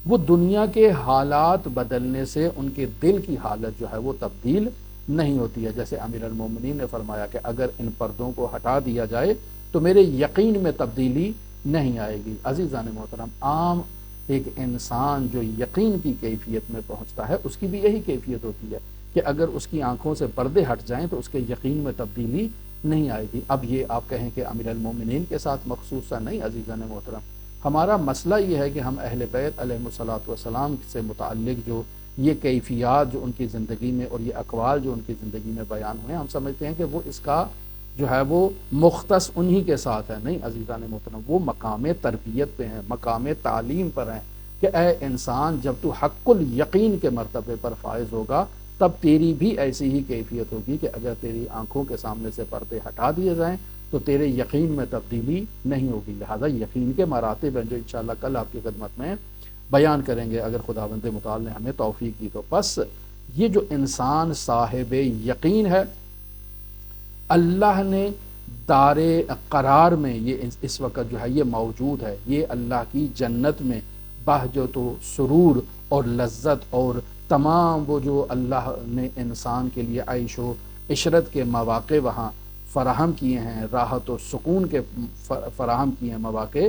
Speaker 1: وہ دنیا کے حالات بدلنے سے ان کے دل کی حالت جو ہے وہ تبدیل نہیں ہوتی ہے۔ جیسے امیر المومنین نے فرمایا کہ اگر ان پردوں کو ہٹا دیا جائے تو میرے یقین میں تبدیلی نہیں آئے گی۔ عزیزان محترم، عام ایک انسان جو یقین کی کیفیت میں پہنچتا ہے اس کی بھی یہی کیفیت ہوتی ہے کہ اگر اس کی آنکھوں سے پردے ہٹ جائیں تو اس کے یقین میں تبدیلی نہیں آئے گی۔ اب یہ آپ کہیں کہ امیر المومنین کے ساتھ مخصوص ہے، نہیں عزیزان محترم، ہمارا مسئلہ یہ ہے کہ ہم اہل بیت علیہ الصلوۃ والسلام سے متعلق جو یہ کیفیات جو ان کی زندگی میں اور یہ اقوال جو ان کی زندگی میں بیان ہوئے ہیں، ہم سمجھتے ہیں کہ وہ اس کا جو ہے وہ مختص انہی کے ساتھ ہے۔ نہیں عزیزان محترم، وہ مقام تربیت پہ ہیں، مقام تعلیم پر ہیں کہ اے انسان جب تو حق الیقین کے مرتبے پر فائز ہوگا تب تیری بھی ایسی ہی کیفیت ہوگی کہ اگر تیری آنکھوں کے سامنے سے پردے ہٹا دیے جائیں تو تیرے یقین میں تبدیلی نہیں ہوگی۔ لہذا یقین کے مراتب ہیں جو انشاءاللہ کل آپ کی خدمت میں بیان کریں گے اگر خداوند متعال نے ہمیں توفیق دی تو۔ بس یہ جو انسان صاحب یقین ہے، اللہ نے دار قرار میں یہ اس وقت جو ہے یہ موجود ہے، یہ اللہ کی جنت میں بہجت و سرور اور لذت اور تمام وہ جو اللہ نے انسان کے لیے عیش و عشرت کے مواقع وہاں فراہم کیے ہیں، راحت و سکون کے فراہم کیے ہیں مواقع،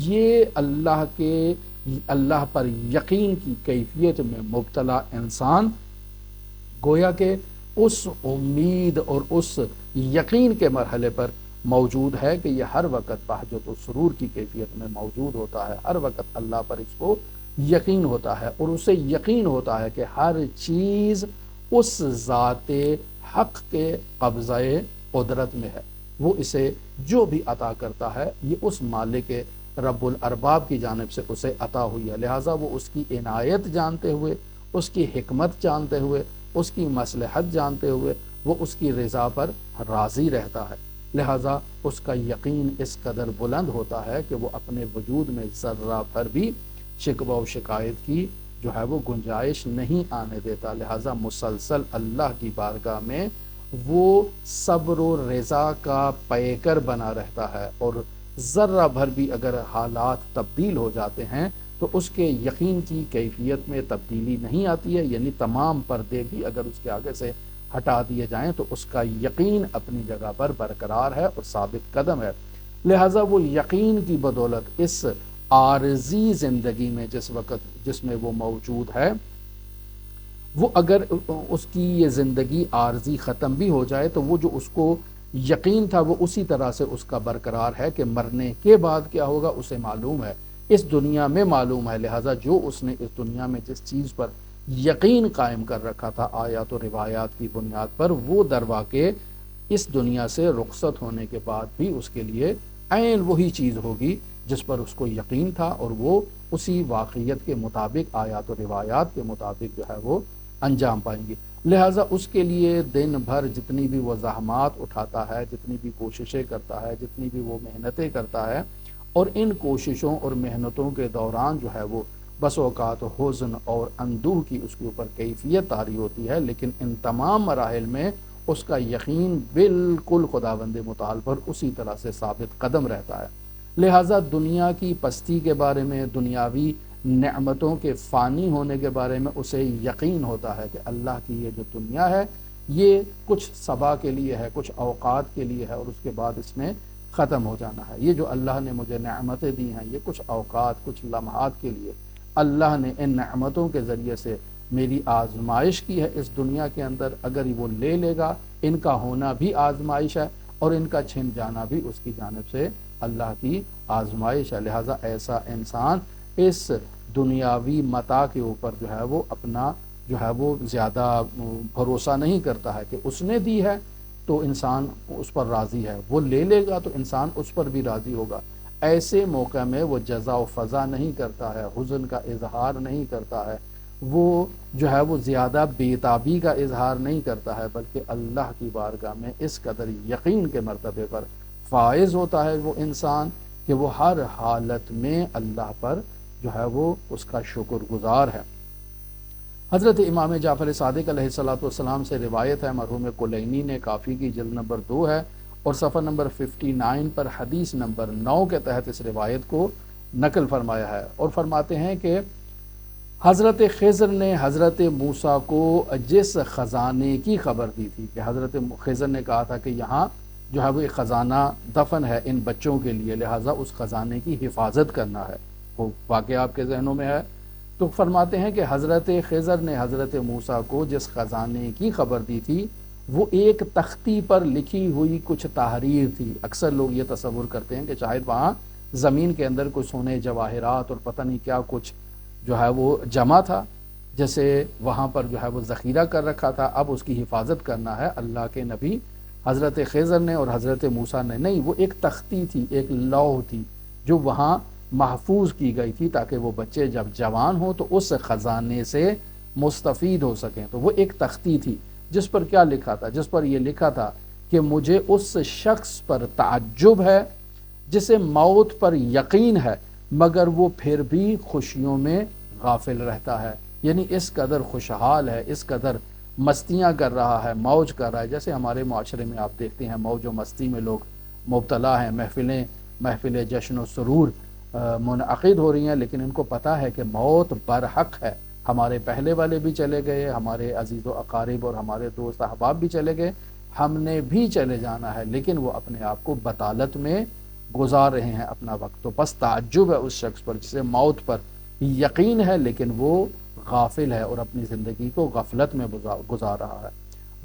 Speaker 1: یہ اللہ پر یقین کی کیفیت میں مبتلا انسان گویا کہ اس امید اور اس یقین کے مرحلے پر موجود ہے کہ یہ ہر وقت بہجت و سرور کی کیفیت میں موجود ہوتا ہے، ہر وقت اللہ پر اس کو یقین ہوتا ہے اور اسے یقین ہوتا ہے کہ ہر چیز اس ذات حق کے قبضہ قدرت میں ہے، وہ اسے جو بھی عطا کرتا ہے یہ اس مالک رب الارباب کی جانب سے اسے عطا ہوئی ہے، لہٰذا وہ اس کی عنایت جانتے ہوئے، اس کی حکمت جانتے ہوئے، اس کی مصلحت جانتے ہوئے وہ اس کی رضا پر راضی رہتا ہے، لہٰذا اس کا یقین اس قدر بلند ہوتا ہے کہ وہ اپنے وجود میں ذرہ پر بھی شکوہ و شکایت کی جو ہے وہ گنجائش نہیں آنے دیتا، لہٰذا مسلسل اللہ کی بارگاہ میں وہ صبر و رضا کا پیکر بنا رہتا ہے، اور ذرہ بھر بھی اگر حالات تبدیل ہو جاتے ہیں تو اس کے یقین کی کیفیت میں تبدیلی نہیں آتی ہے، یعنی تمام پردے بھی اگر اس کے آگے سے ہٹا دیے جائیں تو اس کا یقین اپنی جگہ پر برقرار ہے اور ثابت قدم ہے، لہٰذا وہ یقین کی بدولت اس عارضی زندگی میں جس میں وہ موجود ہے، وہ اگر اس کی یہ زندگی عارضی ختم بھی ہو جائے تو وہ جو اس کو یقین تھا وہ اسی طرح سے اس کا برقرار ہے کہ مرنے کے بعد کیا ہوگا اسے معلوم ہے، اس دنیا میں معلوم ہے، لہٰذا جو اس نے اس دنیا میں جس چیز پر یقین قائم کر رکھا تھا آیات و روایات کی بنیاد پر، وہ درواقع اس دنیا سے رخصت ہونے کے بعد بھی اس کے لیے عین وہی چیز ہوگی جس پر اس کو یقین تھا، اور وہ اسی واقعیت کے مطابق آیات و روایات کے مطابق جو ہے وہ انجام پائیں گی، لہٰذا اس کے لیے دن بھر جتنی بھی وہ زحمات اٹھاتا ہے، جتنی بھی کوششیں کرتا ہے، جتنی بھی وہ محنتیں کرتا ہے، اور ان کوششوں اور محنتوں کے دوران جو ہے وہ بس اوقات حزن اور اندوہ کی اس کے اوپر کیفیت طاری ہوتی ہے، لیکن ان تمام مراحل میں اس کا یقین بالکل خداوند متعال پر اسی طرح سے ثابت قدم رہتا ہے، لہٰذا دنیا کی پستی کے بارے میں، دنیاوی نعمتوں کے فانی ہونے کے بارے میں اسے یقین ہوتا ہے کہ اللہ کی یہ جو دنیا ہے یہ کچھ صبا کے لیے ہے، کچھ اوقات کے لیے ہے، اور اس کے بعد اس میں ختم ہو جانا ہے، یہ جو اللہ نے مجھے نعمتیں دی ہیں یہ کچھ اوقات، کچھ لمحات کے لیے، اللہ نے ان نعمتوں کے ذریعے سے میری آزمائش کی ہے اس دنیا کے اندر، اگر وہ لے لے گا ان کا ہونا بھی آزمائش ہے اور ان کا چھن جانا بھی اس کی جانب سے اللہ کی آزمائش ہے، لہٰذا ایسا انسان اس دنیاوی متاع کے اوپر جو ہے وہ اپنا جو ہے وہ زیادہ بھروسہ نہیں کرتا ہے کہ اس نے دی ہے تو انسان اس پر راضی ہے، وہ لے لے گا تو انسان اس پر بھی راضی ہوگا، ایسے موقع میں وہ جزا و فضا نہیں کرتا ہے، حزن کا اظہار نہیں کرتا ہے، وہ جو ہے وہ زیادہ بیتابی کا اظہار نہیں کرتا ہے، بلکہ اللہ کی بارگاہ میں اس قدر یقین کے مرتبے پر فائز ہوتا ہے وہ انسان کہ وہ ہر حالت میں اللہ پر جو ہے وہ اس کا شکر گزار ہے۔ حضرت امام جعفر صادق علیہ السلام سے روایت ہے، مرحوم کلینی نے کافی کی جلد نمبر 2 ہے اور صفحہ نمبر 59 پر حدیث نمبر 9 کے تحت اس روایت کو نقل فرمایا ہے، اور فرماتے ہیں کہ حضرت خضر نے حضرت موسیٰ کو جس خزانے کی خبر دی تھی کہ حضرت خضر نے کہا تھا کہ یہاں جو ہے وہ ایک خزانہ دفن ہے ان بچوں کے لیے، لہٰذا اس خزانے کی حفاظت کرنا ہے، وہ واقعہ آپ کے ذہنوں میں ہے۔ تو فرماتے ہیں کہ حضرت خضر نے حضرت موسیٰ کو جس خزانے کی خبر دی تھی وہ ایک تختی پر لکھی ہوئی کچھ تحریر تھی۔ اکثر لوگ یہ تصور کرتے ہیں کہ شاید وہاں زمین کے اندر کوئی سونے جواہرات اور پتہ نہیں کیا کچھ جو ہے وہ جمع تھا، جیسے وہاں پر جو ہے وہ ذخیرہ کر رکھا تھا، اب اس کی حفاظت کرنا ہے اللہ کے نبی حضرت خضر نے اور حضرت موسیٰ نے۔ نہیں، وہ ایک تختی تھی، ایک لوح تھی جو وہاں محفوظ کی گئی تھی تاکہ وہ بچے جب جوان ہوں تو اس خزانے سے مستفید ہو سکیں۔ تو وہ ایک تختی تھی جس پر کیا لکھا تھا؟ جس پر یہ لکھا تھا کہ مجھے اس شخص پر تعجب ہے جسے موت پر یقین ہے مگر وہ پھر بھی خوشیوں میں غافل رہتا ہے، یعنی اس قدر خوشحال ہے، اس قدر مستیاں کر رہا ہے، موج کر رہا ہے۔ جیسے ہمارے معاشرے میں آپ دیکھتے ہیں موج و مستی میں لوگ مبتلا ہیں، محفلیں جشن و سرور منعقد ہو رہی ہیں، لیکن ان کو پتہ ہے کہ موت برحق ہے۔ ہمارے پہلے والے بھی چلے گئے، ہمارے عزیز و اقارب اور ہمارے دوست احباب بھی چلے گئے، ہم نے بھی چلے جانا ہے، لیکن وہ اپنے آپ کو بطالت میں گزار رہے ہیں اپنا وقت۔ تو بس تعجب ہے اس شخص پر جسے موت پر یقین ہے لیکن وہ غافل ہے اور اپنی زندگی کو غفلت میں گزار رہا ہے۔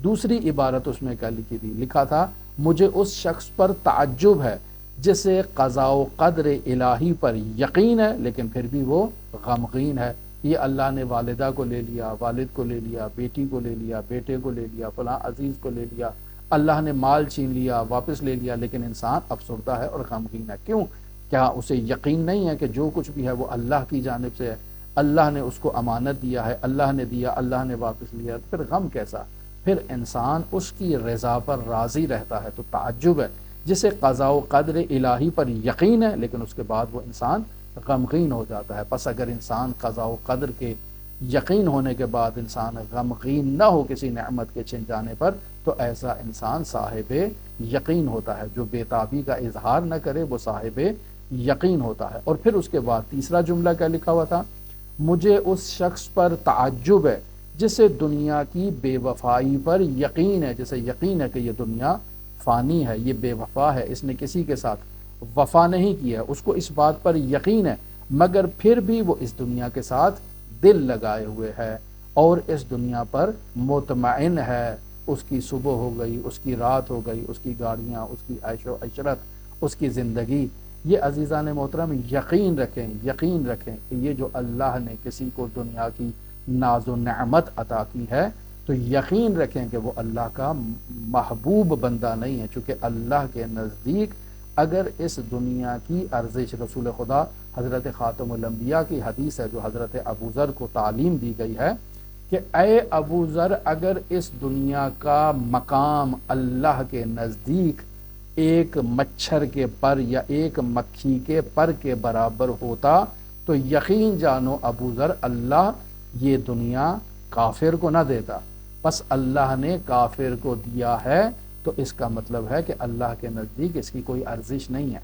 Speaker 1: دوسری عبارت اس میں کیا لکھی تھی؟ لکھا تھا مجھے اس شخص پر تعجب ہے جسے قضاء و قدر الہی پر یقین ہے لیکن پھر بھی وہ غمگین ہے۔ یہ اللہ نے والدہ کو لے لیا، والد کو لے لیا، بیٹی کو لے لیا، بیٹے کو لے لیا، فلاں عزیز کو لے لیا، اللہ نے مال چھین لیا، واپس لے لیا، لیکن انسان افسردہ ہے اور غمگین ہے۔ کیوں؟ کیا اسے یقین نہیں ہے کہ جو کچھ بھی ہے وہ اللہ کی جانب سے ہے، اللہ نے اس کو امانت دیا ہے، اللہ نے دیا، اللہ نے واپس لیا، پھر غم کیسا؟ پھر انسان اس کی رضا پر راضی رہتا ہے۔ تو تعجب ہے جسے قضاء و قدر الہی پر یقین ہے لیکن اس کے بعد وہ انسان غمگین ہو جاتا ہے۔ پس اگر انسان قضاء و قدر کے یقین ہونے کے بعد انسان غمگین نہ ہو کسی نعمت کے چھن جانے پر تو ایسا انسان صاحب یقین ہوتا ہے۔ جو بےتابی کا اظہار نہ کرے وہ صاحب یقین ہوتا ہے۔ اور پھر اس کے بعد تیسرا جملہ کیا لکھا ہوا تھا؟ مجھے اس شخص پر تعجب ہے جسے دنیا کی بے وفائی پر یقین ہے، جسے یقین ہے کہ یہ دنیا فانی ہے، یہ بے وفا ہے، اس نے کسی کے ساتھ وفا نہیں کیا، اس کو اس بات پر یقین ہے مگر پھر بھی وہ اس دنیا کے ساتھ دل لگائے ہوئے ہے اور اس دنیا پر مطمئن ہے۔ اس کی صبح ہو گئی، اس کی رات ہو گئی، اس کی گاڑیاں، اس کی عیش و عشرت، اس کی زندگی۔ یہ عزیزان محترم یقین رکھیں کہ یہ جو اللہ نے کسی کو دنیا کی ناز و نعمت عطا کی ہے تو یقین رکھیں کہ وہ اللہ کا محبوب بندہ نہیں ہے، چونکہ اللہ کے نزدیک اگر اس دنیا کی ارزش، رسول خدا حضرت خاتم الانبیاء کی حدیث ہے جو حضرت ابو ذر کو تعلیم دی گئی ہے کہ اے ابو ذر اگر اس دنیا کا مقام اللہ کے نزدیک ایک مچھر کے پر یا ایک مکھی کے پر کے برابر ہوتا تو یقین جانو ابو ذر اللہ یہ دنیا کافر کو نہ دیتا، پس اللہ نے کافر کو دیا ہے تو اس کا مطلب ہے کہ اللہ کے نزدیک اس کی کوئی ارزش نہیں ہے،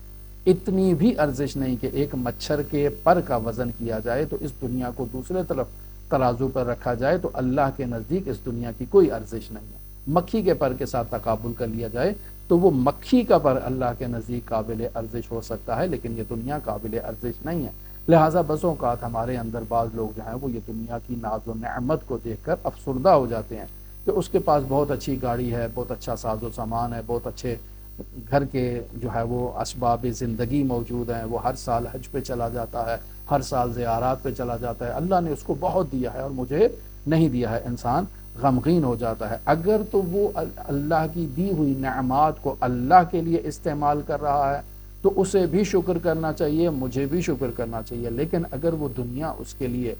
Speaker 1: اتنی بھی ارزش نہیں کہ ایک مچھر کے پر کا وزن کیا جائے تو اس دنیا کو دوسرے طرف ترازو پر رکھا جائے تو اللہ کے نزدیک اس دنیا کی کوئی ارزش نہیں ہے۔ مکھی کے پر کے ساتھ تقابل کر لیا جائے تو وہ مکھی کا پر اللہ کے نزدیک قابل ارزش ہو سکتا ہے لیکن یہ دنیا قابل ارزش نہیں ہے۔ لہٰذا بسوں اوقات ہمارے اندر بعض لوگ جو ہیں وہ یہ دنیا کی ناز و نعمت کو دیکھ کر افسردہ ہو جاتے ہیں کہ اس کے پاس بہت اچھی گاڑی ہے، بہت اچھا ساز و سامان ہے، بہت اچھے گھر کے جو ہے وہ اسباب زندگی موجود ہیں، وہ ہر سال حج پہ چلا جاتا ہے، ہر سال زیارات پہ چلا جاتا ہے، اللہ نے اس کو بہت دیا ہے اور مجھے نہیں دیا ہے، انسان غمگین ہو جاتا ہے۔ اگر تو وہ اللہ کی دی ہوئی نعمات کو اللہ کے لیے استعمال کر رہا ہے تو اسے بھی شکر کرنا چاہیے، مجھے بھی شکر کرنا چاہیے، لیکن اگر وہ دنیا اس کے لیے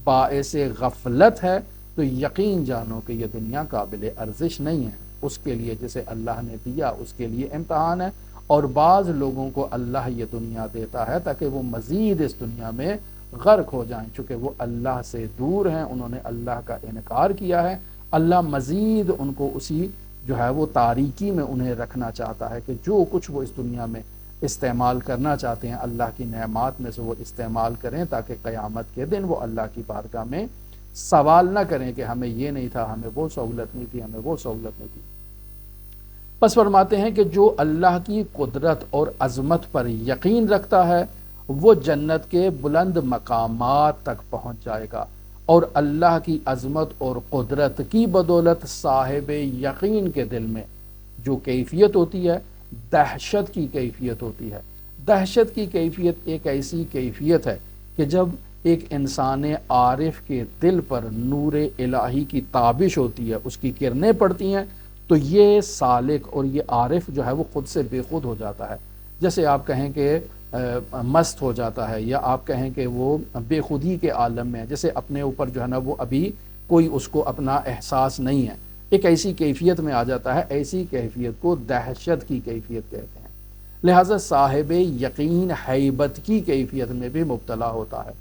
Speaker 1: باعث غفلت ہے تو یقین جانو کہ یہ دنیا قابل ارزش نہیں ہے اس کے لیے، جسے اللہ نے دیا اس کے لیے امتحان ہے۔ اور بعض لوگوں کو اللہ یہ دنیا دیتا ہے تاکہ وہ مزید اس دنیا میں غرق ہو جائیں، چونکہ وہ اللہ سے دور ہیں، انہوں نے اللہ کا انکار کیا ہے، اللہ مزید ان کو اسی جو ہے وہ تاریکی میں انہیں رکھنا چاہتا ہے کہ جو کچھ وہ اس دنیا میں استعمال کرنا چاہتے ہیں اللہ کی نعمات میں سے وہ استعمال کریں تاکہ قیامت کے دن وہ اللہ کی بارگاہ میں سوال نہ کریں کہ ہمیں یہ نہیں تھا، ہمیں وہ سہولت نہیں تھی، ہمیں وہ سہولت نہیں تھی۔ پس فرماتے ہیں کہ جو اللہ کی قدرت اور عظمت پر یقین رکھتا ہے وہ جنت کے بلند مقامات تک پہنچ جائے گا، اور اللہ کی عظمت اور قدرت کی بدولت صاحب یقین کے دل میں جو کیفیت ہوتی ہے، دہشت کی کیفیت ہوتی ہے۔ دہشت کی کیفیت ایک ایسی کیفیت ہے کہ جب ایک انسان عارف کے دل پر نور الہی کی تابش ہوتی ہے، اس کی کرنیں پڑتی ہیں، تو یہ سالک اور یہ عارف جو ہے وہ خود سے بے خود ہو جاتا ہے۔ جیسے آپ کہیں کہ مست ہو جاتا ہے، یا آپ کہیں کہ وہ بے خودی کے عالم میں ہے، جیسے اپنے اوپر جو ہے نا وہ ابھی کوئی اس کو اپنا احساس نہیں ہے، ایک ایسی کیفیت میں آ جاتا ہے۔ ایسی کیفیت کو دہشت کی کیفیت کہتے ہیں۔ لہٰذا صاحب یقین ہیبت کی کیفیت میں بھی مبتلا ہوتا ہے۔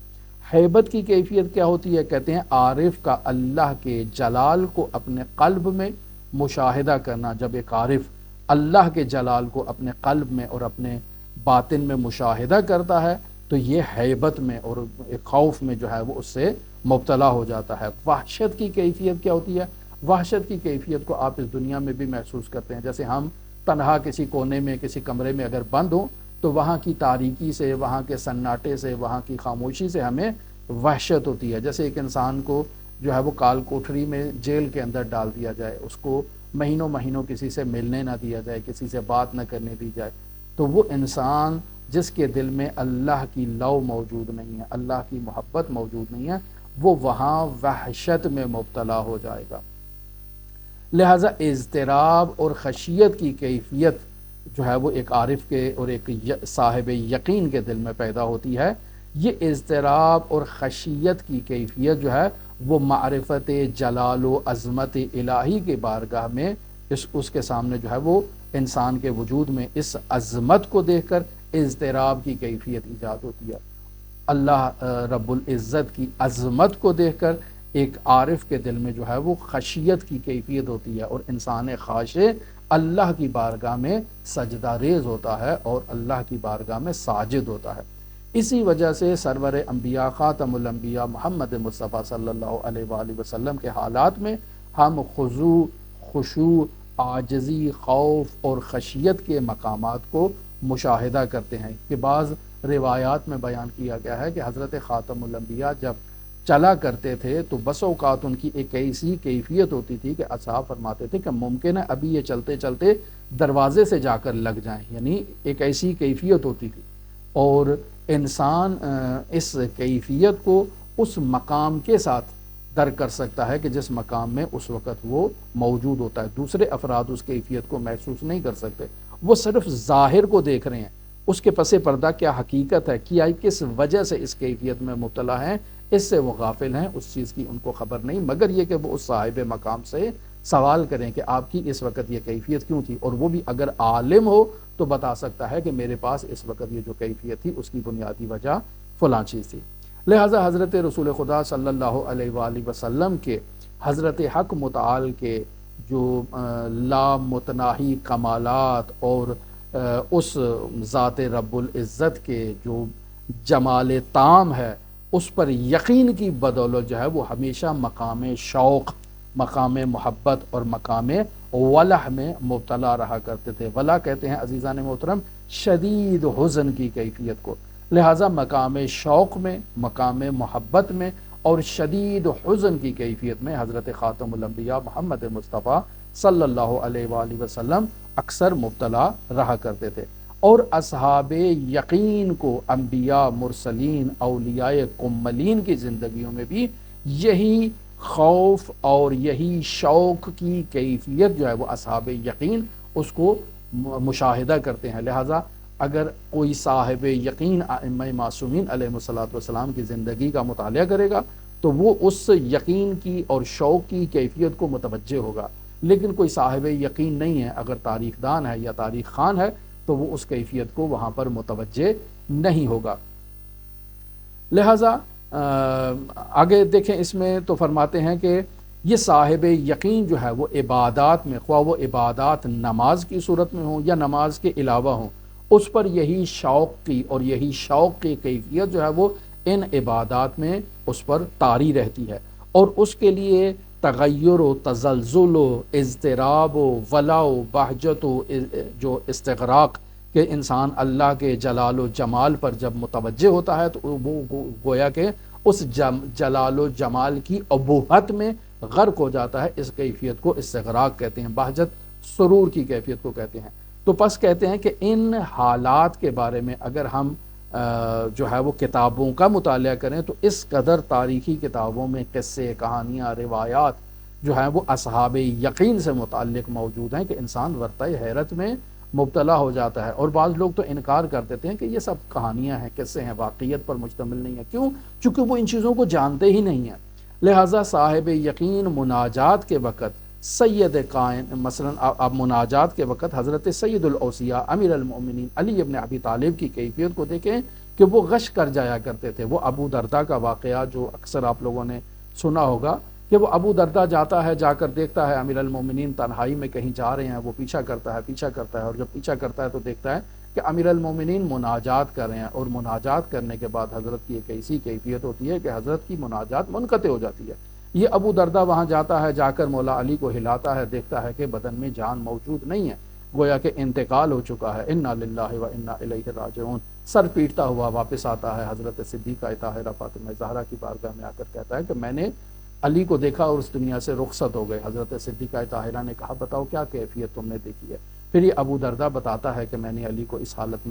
Speaker 1: ہیبت کی کیفیت کیا ہوتی ہے؟ کہتے ہیں عارف کا اللہ کے جلال کو اپنے قلب میں مشاہدہ کرنا۔ جب ایک عارف اللہ کے جلال کو اپنے قلب میں اور اپنے باطن میں مشاہدہ کرتا ہے تو یہ ہیبت میں اور ایک خوف میں جو ہے وہ اس سے مبتلا ہو جاتا ہے۔ وحشت کی کیفیت کیا ہوتی ہے؟ وحشت کی کیفیت کو آپ اس دنیا میں بھی محسوس کرتے ہیں۔ جیسے ہم تنہا کسی کونے میں کسی کمرے میں اگر بند ہوں تو وہاں کی تاریکی سے، وہاں کے سناٹے سے، وہاں کی خاموشی سے ہمیں وحشت ہوتی ہے۔ جیسے ایک انسان کو جو ہے وہ کال کوٹری میں جیل کے اندر ڈال دیا جائے، اس کو مہینوں مہینوں کسی سے ملنے نہ دیا جائے، کسی سے بات نہ کرنے دی جائے، تو وہ انسان جس کے دل میں اللہ کی لو موجود نہیں ہے، اللہ کی محبت موجود نہیں ہے، وہ وہاں وحشت میں مبتلا ہو جائے گا۔ لہٰذا اضطراب اور خشیت کی کیفیت جو ہے وہ ایک عارف کے اور ایک صاحب یقین کے دل میں پیدا ہوتی ہے۔ یہ اضطراب اور خشیت کی کیفیت جو ہے وہ معرفت جلال و عظمت الہی کے بارگاہ میں اس کے سامنے جو ہے وہ انسان کے وجود میں اس عظمت کو دیکھ کر اضطراب کی کیفیت ایجاد ہوتی ہے۔ اللہ رب العزت کی عظمت کو دیکھ کر ایک عارف کے دل میں جو ہے وہ خشیت کی کیفیت ہوتی ہے، اور انسان خاشع اللہ کی بارگاہ میں سجدہ ریز ہوتا ہے اور اللہ کی بارگاہ میں ساجد ہوتا ہے۔ اسی وجہ سے سرور انبیاء خاتم الانبیاء محمد مصطفیٰ صلی اللہ علیہ وآلہ وسلم کے حالات میں ہم خضوع، خشوع، عاجزی، خوف اور خشیت کے مقامات کو مشاہدہ کرتے ہیں کہ بعض روایات میں بیان کیا گیا ہے کہ حضرت خاتم الانبیاء جب چلا کرتے تھے تو بس اوقات ان کی ایک ایسی کیفیت ہوتی تھی کہ اصحاب فرماتے تھے کہ ممکن ہے ابھی یہ چلتے چلتے دروازے سے جا کر لگ جائیں، یعنی ایک ایسی کیفیت ہوتی تھی، اور انسان اس کیفیت کو اس مقام کے ساتھ درک کر سکتا ہے کہ جس مقام میں اس وقت وہ موجود ہوتا ہے۔ دوسرے افراد اس کیفیت کو محسوس نہیں کر سکتے، وہ صرف ظاہر کو دیکھ رہے ہیں، اس کے پس پردہ کیا حقیقت ہے، کیا کس وجہ سے اس کیفیت میں مبتلا ہیں، اس سے وہ غافل ہیں، اس چیز کی ان کو خبر نہیں، مگر یہ کہ وہ اس صاحب مقام سے سوال کریں کہ آپ کی اس وقت یہ کیفیت کیوں تھی، اور وہ بھی اگر عالم ہو تو بتا سکتا ہے کہ میرے پاس اس وقت یہ جو کیفیت تھی اس کی بنیادی وجہ فلاں چیز تھی۔ لہٰذا حضرت رسول خدا صلی اللہ علیہ وآلہ وسلم کے حضرت حق متعال کے جو لامتناہی کمالات اور اس ذات رب العزت کے جو جمال تام ہے اس پر یقین کی بدولت جو ہے وہ ہمیشہ مقام شوق، مقام محبت اور مقام ولہ میں مبتلا رہا کرتے تھے۔ ولہ کہتے ہیں عزیزان محترم شدید حزن کی کیفیت کو۔ لہٰذا مقام شوق میں، مقام محبت میں اور شدید حزن کی کیفیت میں حضرت خاتم الانبیاء محمد مصطفیٰ صلی اللہ علیہ وآلہ وسلم اکثر مبتلا رہا کرتے تھے، اور اصحاب یقین کو انبیاء، مرسلین، اولیاء کملین کی زندگیوں میں بھی یہی خوف اور یہی شوق کی کیفیت جو ہے وہ اصحاب یقین اس کو مشاہدہ کرتے ہیں۔ لہٰذا اگر کوئی صاحب یقین ائمہ معصومین علیہ الصلوۃ والسلام کی زندگی کا مطالعہ کرے گا تو وہ اس یقین کی اور شوق کی کیفیت کو متوجہ ہوگا، لیکن کوئی صاحب یقین نہیں ہے، اگر تاریخ دان ہے یا تاریخ خوان ہے تو وہ اس کیفیت کو وہاں پر متوجہ نہیں ہوگا۔ لہٰذا آگے دیکھیں، اس میں تو فرماتے ہیں کہ یہ صاحب یقین جو ہے وہ عبادات میں، خواہ وہ عبادات نماز کی صورت میں ہوں یا نماز کے علاوہ ہوں، اس پر یہی شوق کی اور یہی شوق کی کیفیت جو ہے وہ ان عبادات میں اس پر طاری رہتی ہے، اور اس کے لیے تغیر و تزلزل و اضطراب و ولا و بہجت و جو استغراق کہ انسان اللہ کے جلال و جمال پر جب متوجہ ہوتا ہے تو وہ گویا کہ اس جلال و جمال کی ابوہت میں غرق ہو جاتا ہے۔ اس کیفیت کو استغراق کہتے ہیں، بہجت سرور کی کیفیت کو کہتے ہیں۔ تو پس کہتے ہیں کہ ان حالات کے بارے میں اگر ہم جو ہے وہ کتابوں کا مطالعہ کریں تو اس قدر تاریخی کتابوں میں قصے، کہانیاں، روایات جو ہیں وہ اصحاب یقین سے متعلق موجود ہیں کہ انسان ورطہ حیرت میں مبتلا ہو جاتا ہے۔ اور بعض لوگ تو انکار کر دیتے ہیں کہ یہ سب کہانیاں ہیں، قصے ہیں، واقعیت پر مشتمل نہیں ہے۔ کیوں؟ چونکہ وہ ان چیزوں کو جانتے ہی نہیں ہیں۔ لہٰذا صاحب یقین مناجات کے وقت سید کائن، مثلا آپ مناجات کے وقت حضرت سید الاوصیاء امیر المؤمنین علی ابن ابی طالب کی کیفیت کو دیکھیں کہ وہ غش کر جایا کرتے تھے۔ وہ ابو درداء کا واقعہ جو اکثر آپ لوگوں نے سنا ہوگا کہ وہ ابو درداء جاتا ہے، جا کر دیکھتا ہے امیر المومنین تنہائی میں کہیں جا رہے ہیں، وہ پیچھا کرتا ہے اور جب پیچھا کرتا ہے تو دیکھتا ہے کہ امیر المومنین مناجات کر رہے ہیں، اور مناجات کرنے کے بعد حضرت کی ایک ایسی کیفیت ہوتی ہے کہ حضرت کی مناجات منقطع ہو جاتی ہے۔ یہ ابو درداء وہاں جاتا ہے، جا کر مولا علی کو ہلاتا ہے، دیکھتا ہے کہ بدن میں جان موجود نہیں ہے، گویا کہ انتقال ہو چکا ہے۔ انا للہ و انا الیہ راجعون، سر پیٹتا ہوا واپس آتا ہے حضرت صدیقہ طاہرہ فاطمہ زہرا کی بارگاہ میں آ کر کہتا ہے کہ میں نے علی کو دیکھا اور اس دنیا سے رخصت ہو گئے۔ حضرت صدیقہ طاہرہ نے کہا بتاؤ کیا کیفیت تم نے دیکھی ہے؟ پھر یہ ابو درداء بتاتا ہے کہ میں نے علی کو اس حالت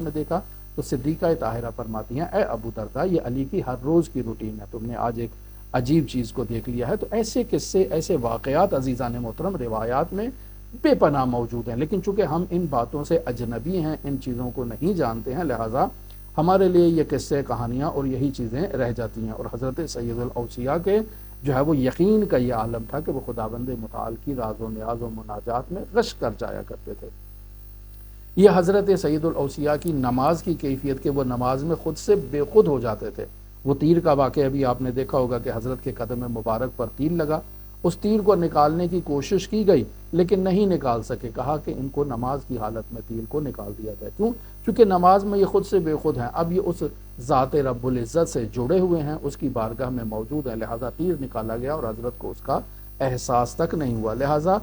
Speaker 1: میں دیکھا۔ تو صدیقہ طاہرہ فرماتی ہیں اے ابو درداء، یہ علی کی ہر روز کی روٹین ہے، تم نے آج ایک عجیب چیز کو دیکھ لیا ہے۔ تو ایسے قصے، ایسے واقعات عزیزان محترم روایات میں بے پناہ موجود ہیں، لیکن چونکہ ہم ان باتوں سے اجنبی ہیں، ان چیزوں کو نہیں جانتے ہیں، لہٰذا ہمارے لیے یہ قصے، کہانیاں اور یہی چیزیں رہ جاتی ہیں۔ اور حضرت سید الاوصیاء کے جو ہے وہ یقین کا یہ عالم تھا کہ وہ خداوند متعال کی راز و نیاز و مناجات میں غش کر جایا کرتے تھے۔ یہ حضرت سید الاوصیاء کی نماز کی کیفیت کہ وہ نماز میں خود سے بے خود ہو جاتے تھے۔ وہ تیر کا واقعہ بھی آپ نے دیکھا ہوگا کہ حضرت کے قدم مبارک پر تیر لگا، اس تیر کو نکالنے کی کوشش کی گئی لیکن نہیں نکال سکے، کہا کہ ان کو نماز کی حالت میں تیر کو نکال دیا جائے۔ کیوں؟ چونکہ نماز میں یہ خود سے بے خود ہیں، اب یہ اس ذات رب العزت سے جڑے ہوئے ہیں، اس کی بارگاہ میں موجود ہیں، لہٰذا تیر نکالا گیا اور حضرت کو اس کا احساس تک نہیں ہوا۔ لہٰذا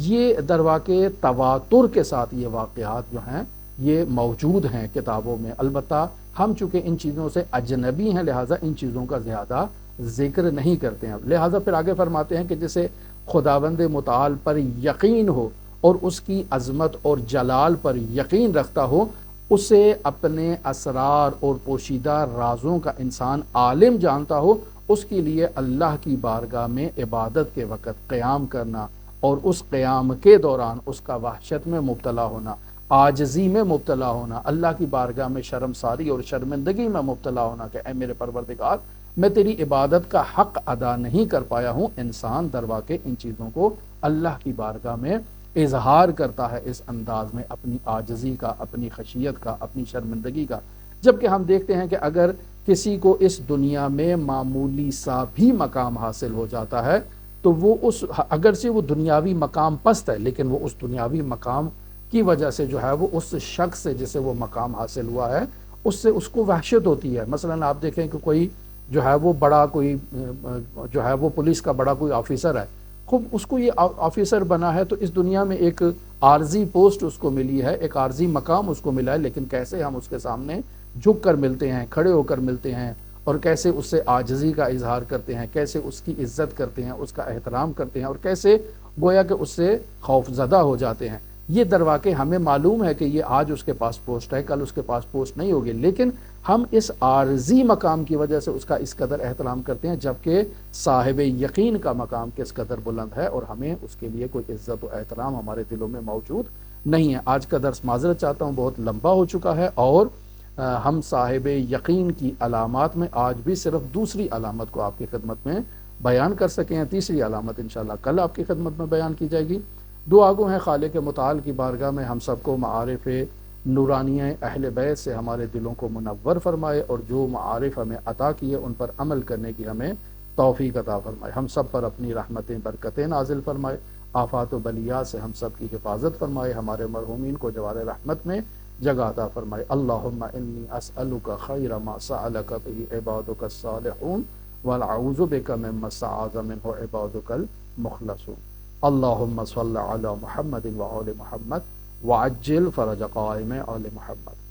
Speaker 1: یہ درواقع تواتر کے ساتھ یہ واقعات جو ہیں یہ موجود ہیں کتابوں میں۔ البتہ ہم چونکہ ان چیزوں سے اجنبی ہیں لہٰذا ان چیزوں کا زیادہ ذکر نہیں کرتے ہیں۔ لہٰذا پھر آگے فرماتے ہیں کہ جسے خداوند متعال پر یقین ہو اور اس کی عظمت اور جلال پر یقین رکھتا ہو، اسے اپنے اسرار اور پوشیدہ رازوں کا انسان عالم جانتا ہو، اس کے لیے اللہ کی بارگاہ میں عبادت کے وقت قیام کرنا اور اس قیام کے دوران اس کا وحشت میں مبتلا ہونا، عاجزی میں مبتلا ہونا، اللہ کی بارگاہ میں شرمساری اور شرمندگی میں مبتلا ہونا کہ اے میرے پروردگار میں تیری عبادت کا حق ادا نہیں کر پایا ہوں۔ انسان درواقع ان چیزوں کو اللہ کی بارگاہ میں اظہار کرتا ہے اس انداز میں، اپنی عاجزی کا، اپنی خشیت کا، اپنی شرمندگی کا۔ جبکہ ہم دیکھتے ہیں کہ اگر کسی کو اس دنیا میں معمولی سا بھی مقام حاصل ہو جاتا ہے تو وہ اس اگرچہ وہ دنیاوی مقام پست ہے لیکن وہ اس دنیاوی مقام کی وجہ سے جو ہے وہ اس شخص سے جسے وہ مقام حاصل ہوا ہے اس کو وحشت ہوتی ہے۔ مثلا آپ دیکھیں کہ کوئی جو ہے وہ بڑا کوئی جو ہے وہ پولیس کا بڑا کوئی آفیسر ہے، خوب اس کو یہ آفیسر بنا ہے تو اس دنیا میں ایک عارضی پوسٹ اس کو ملی ہے، ایک عارضی مقام اس کو ملا ہے، لیکن کیسے ہم اس کے سامنے جھک کر ملتے ہیں، کھڑے ہو کر ملتے ہیں، اور کیسے اس سے عاجزی کا اظہار کرتے ہیں، کیسے اس کی عزت کرتے ہیں، اس کا احترام کرتے ہیں، اور کیسے گویا کہ اس سے خوف زدہ ہو جاتے ہیں۔ یہ درواقع ہمیں معلوم ہے کہ یہ آج اس کے پاس پوسٹ ہے، کل اس کے پاس پوسٹ نہیں ہوگی، لیکن ہم اس عارضی مقام کی وجہ سے اس کا اس قدر احترام کرتے ہیں، جبکہ صاحب یقین کا مقام کس قدر بلند ہے اور ہمیں اس کے لیے کوئی عزت و احترام ہمارے دلوں میں موجود نہیں ہے۔ آج کا درس معذرت چاہتا ہوں بہت لمبا ہو چکا ہے، اور ہم صاحب یقین کی علامات میں آج بھی صرف دوسری علامت کو آپ کی خدمت میں بیان کر سکے ہیں، تیسری علامت انشاءاللہ کل آپ کی خدمت میں بیان کی جائے گی۔ دعا گو ہیں خالق متعال کی بارگاہ میں ہم سب کو معارف نورانیہ اہل بیت سے ہمارے دلوں کو منور فرمائے، اور جو معارف ہمیں عطا کیے ان پر عمل کرنے کی ہمیں توفیق عطا فرمائے، ہم سب پر اپنی رحمتیں برکتیں نازل فرمائے، آفات و بلیات سے ہم سب کی حفاظت فرمائے، ہمارے مرحومین کو جوار رحمت میں جگہ عطا فرمائے۔ اللہم انی اسألک خیر ما سألک بہ عبادک الصالحون واعوذ بک مما استعاذ منہ عبادک المخلصون۔ اللہم صل علی محمد وآل محمد وعجل فرج قائم آل محمد۔